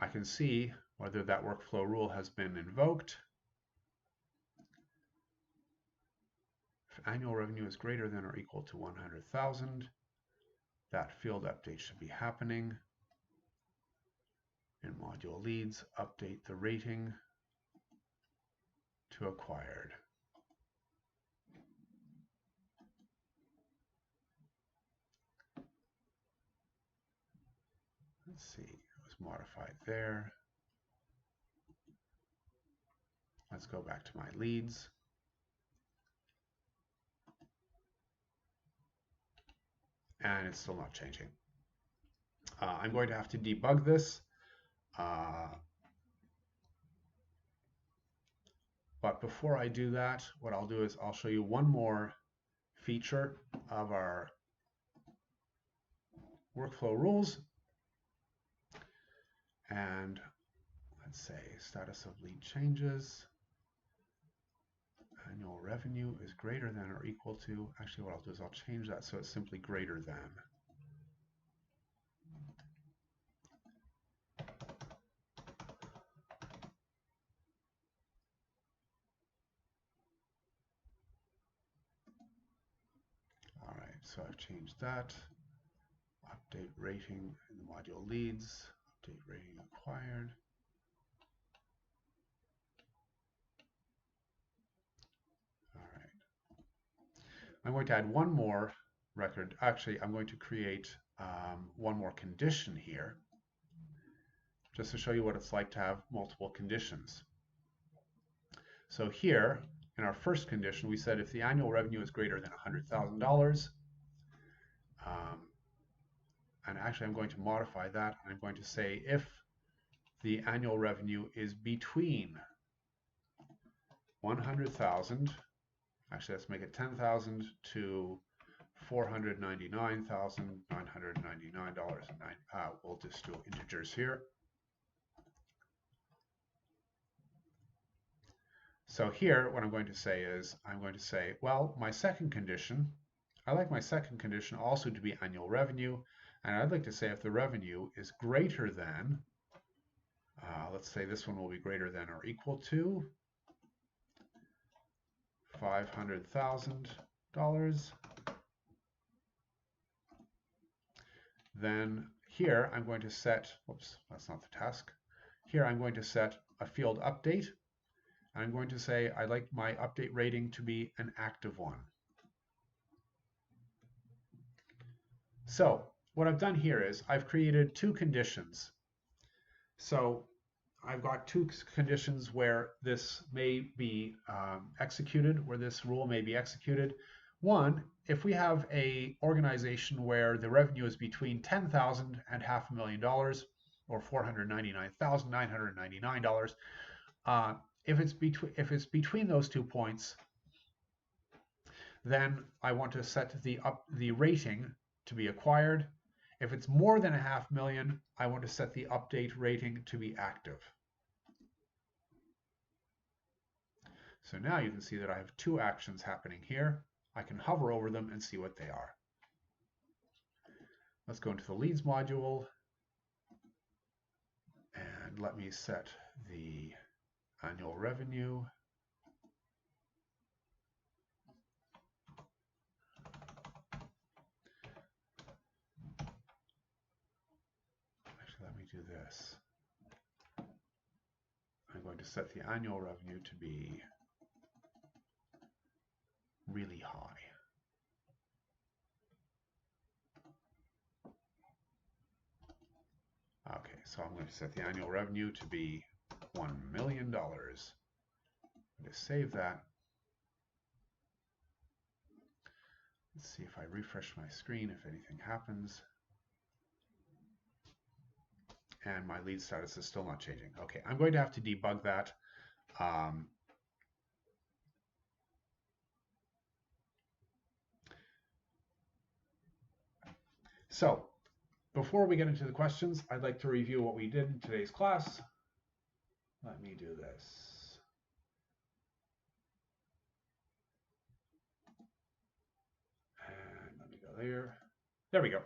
I can see whether that workflow rule has been invoked. If annual revenue is greater than or equal to 100,000, that field update should be happening. In module leads, update the rating to acquired. Let's see, it was modified there. Let's go back to my leads. And it's still not changing. I'm going to have to debug this. But before I do that, what I'll do is I'll show you one more feature of our workflow rules. And let's say status of lead changes. Annual revenue is greater than or equal to. Actually, what I'll do is I'll change that so it's simply greater than. All right, so I've changed that. Update rating in the module leads. Update rating acquired. All right. I'm going to add one more record. Actually, I'm going to create one more condition here, just to show you what it's like to have multiple conditions. So here, in our first condition, we said if the annual revenue is greater than $100,000, and actually I'm going to modify that. I'm going to say if the annual revenue is between 100,000, actually let's make it 10,000 to $499,999. We'll just do integers here. So here, what I'm going to say is, I'm going to say, well, my second condition, I like my second condition also to be annual revenue, and I'd like to say if the revenue is greater than, let's say this one will be greater than or equal to $500,000, then here I'm going to set, whoops, that's not the task. Here I'm going to set a field update. I'm going to say I'd like my update rating to be an active one. So what I've done here is I've created two conditions. So I've got two conditions where this may be executed, where this rule may be executed. One, if we have a organization where the revenue is between $10,000 and $500,000, or $499,999, if it's between those 2 points, then I want to set the rating to be acquired. If it's more than $500,000, I want to set the update rating to be active. So now you can see that I have two actions happening here. I can hover over them and see what they are. Let's go into the leads module and let me set the annual revenue. Actually, let me do this. I'm going to set the annual revenue to be really high. Okay, so I'm going to set the annual revenue to be $1 million. I'm going to save that. Let's see if I refresh my screen, if anything happens. And my lead status is still not changing. Okay, I'm going to have to debug that. So before we get into the questions, I'd like to review what we did in today's class. Let me do this. And let me go there. There we go.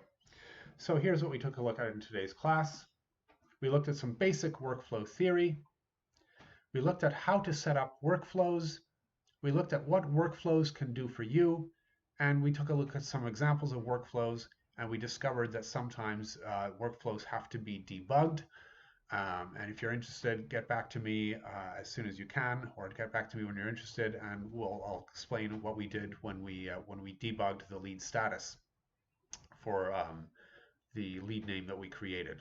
So here's what we took a look at in today's class. We looked at some basic workflow theory. We looked at how to set up workflows. We looked at what workflows can do for you. And we took a look at some examples of workflows, and we discovered that sometimes workflows have to be debugged. And if you're interested, get back to me as soon as you can, or get back to me when you're interested, and I'll explain what we did when we debugged the lead status for the lead name that we created.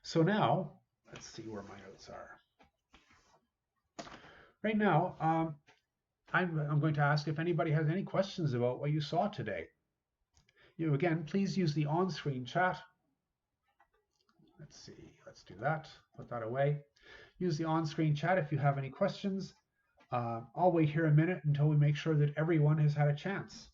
So now, let's see where my notes are. Right now, I'm going to ask if anybody has any questions about what you saw today. Again, please use the on-screen chat. Let's see, let's do that. Put that away. Use the on-screen chat if you have any questions. I'll wait here a minute until we make sure that everyone has had a chance.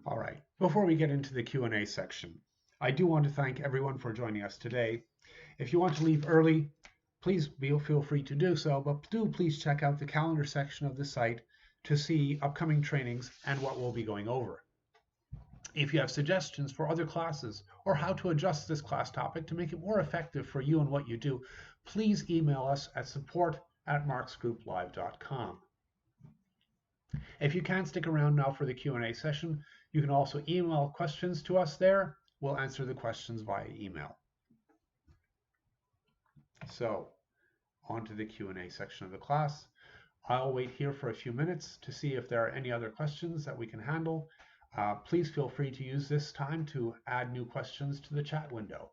All right, before we get into the Q&A section, I do want to thank everyone for joining us today. If you want to leave early, please feel free to do so, but do please check out the calendar section of the site to see upcoming trainings and what we'll be going over. If you have suggestions for other classes or how to adjust this class topic to make it more effective for you and what you do, please email us at support@marksgrouplive.com. If you can't stick around now for the Q&A session, you can also email questions to us there. We'll answer the questions via email. So, on to the Q&A section of the class. I'll wait here for a few minutes to see if there are any other questions that we can handle. Please feel free to use this time to add new questions to the chat window.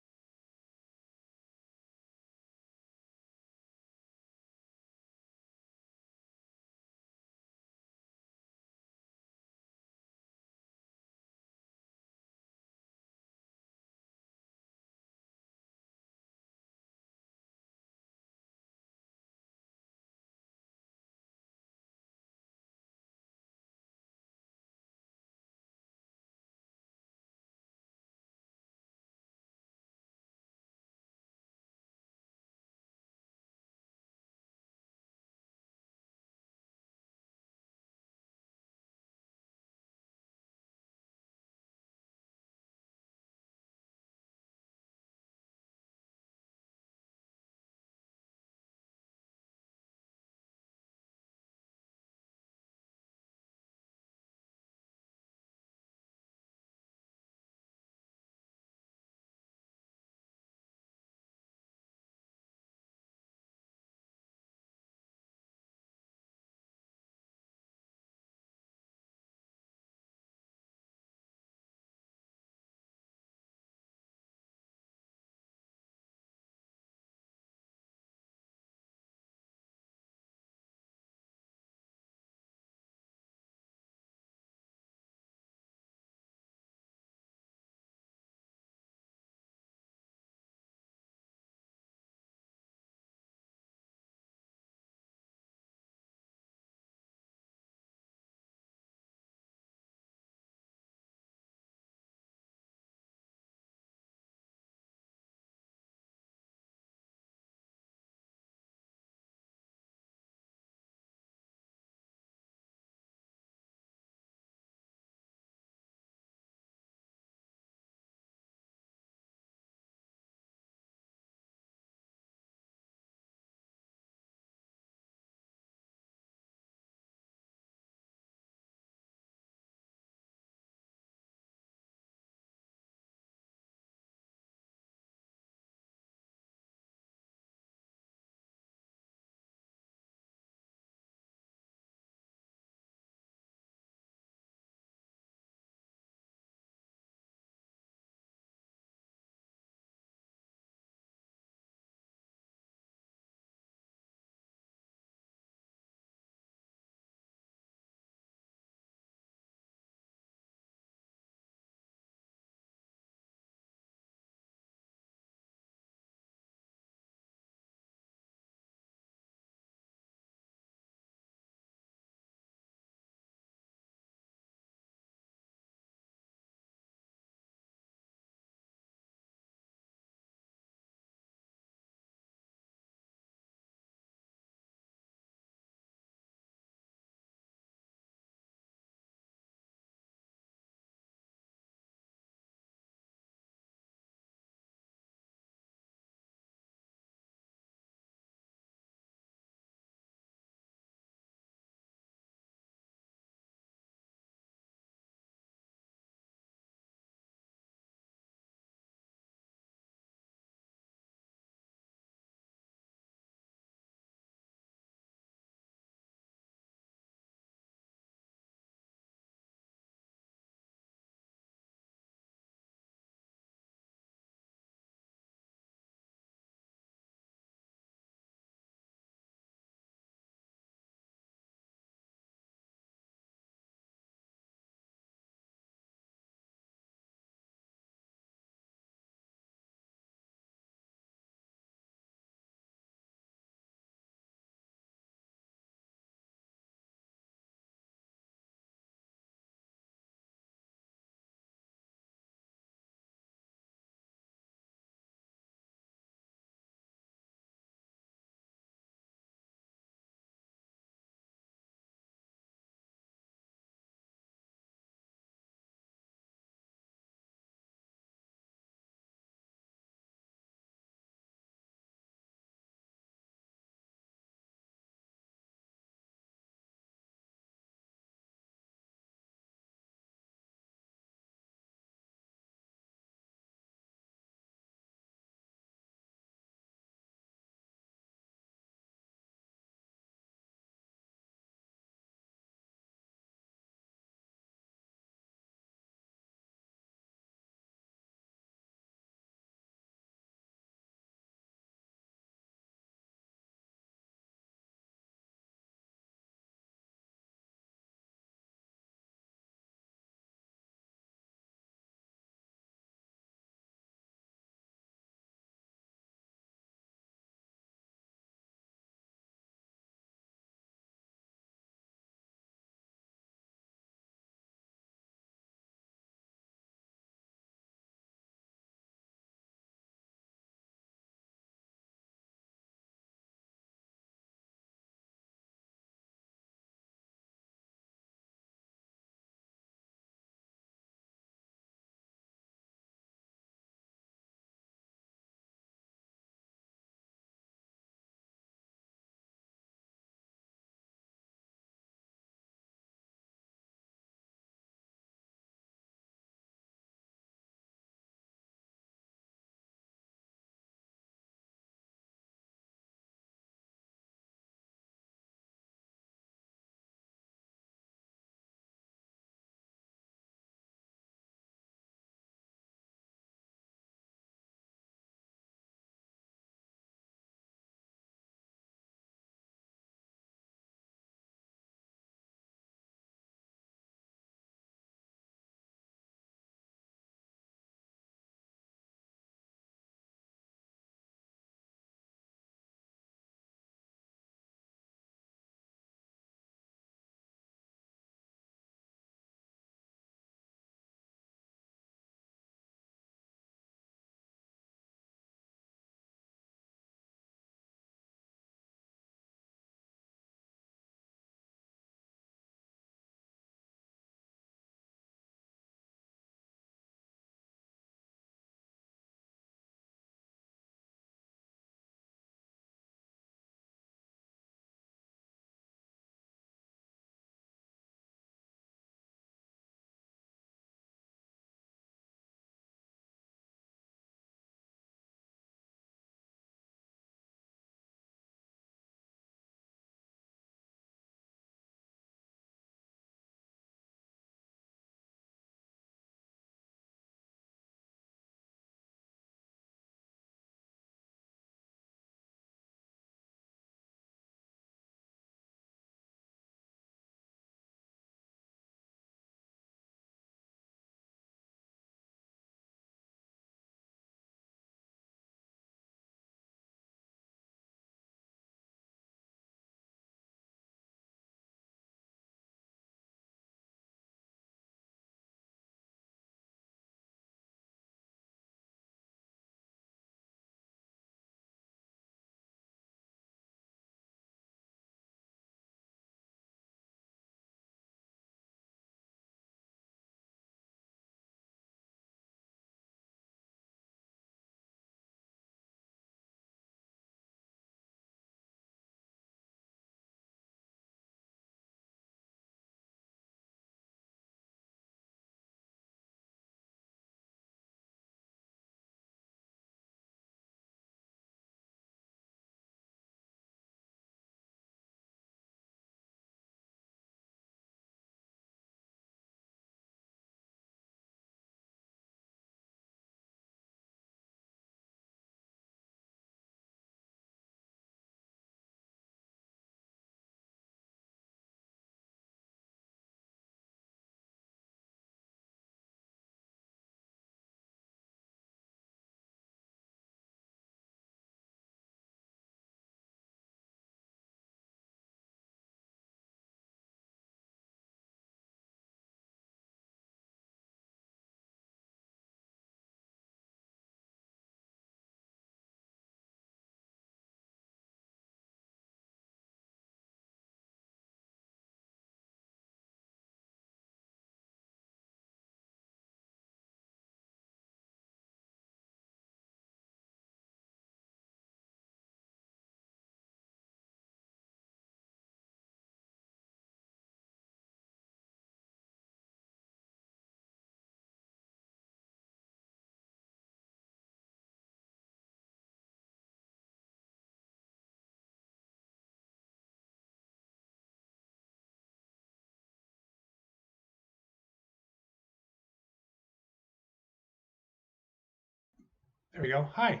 There we go. Hi.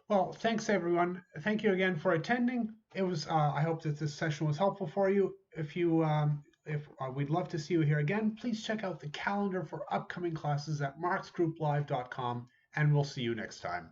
Well, thanks everyone. Thank you again for attending. It was. I hope that this session was helpful for you. If we'd love to see you here again, please check out the calendar for upcoming classes at marksgrouplive.com, and we'll see you next time.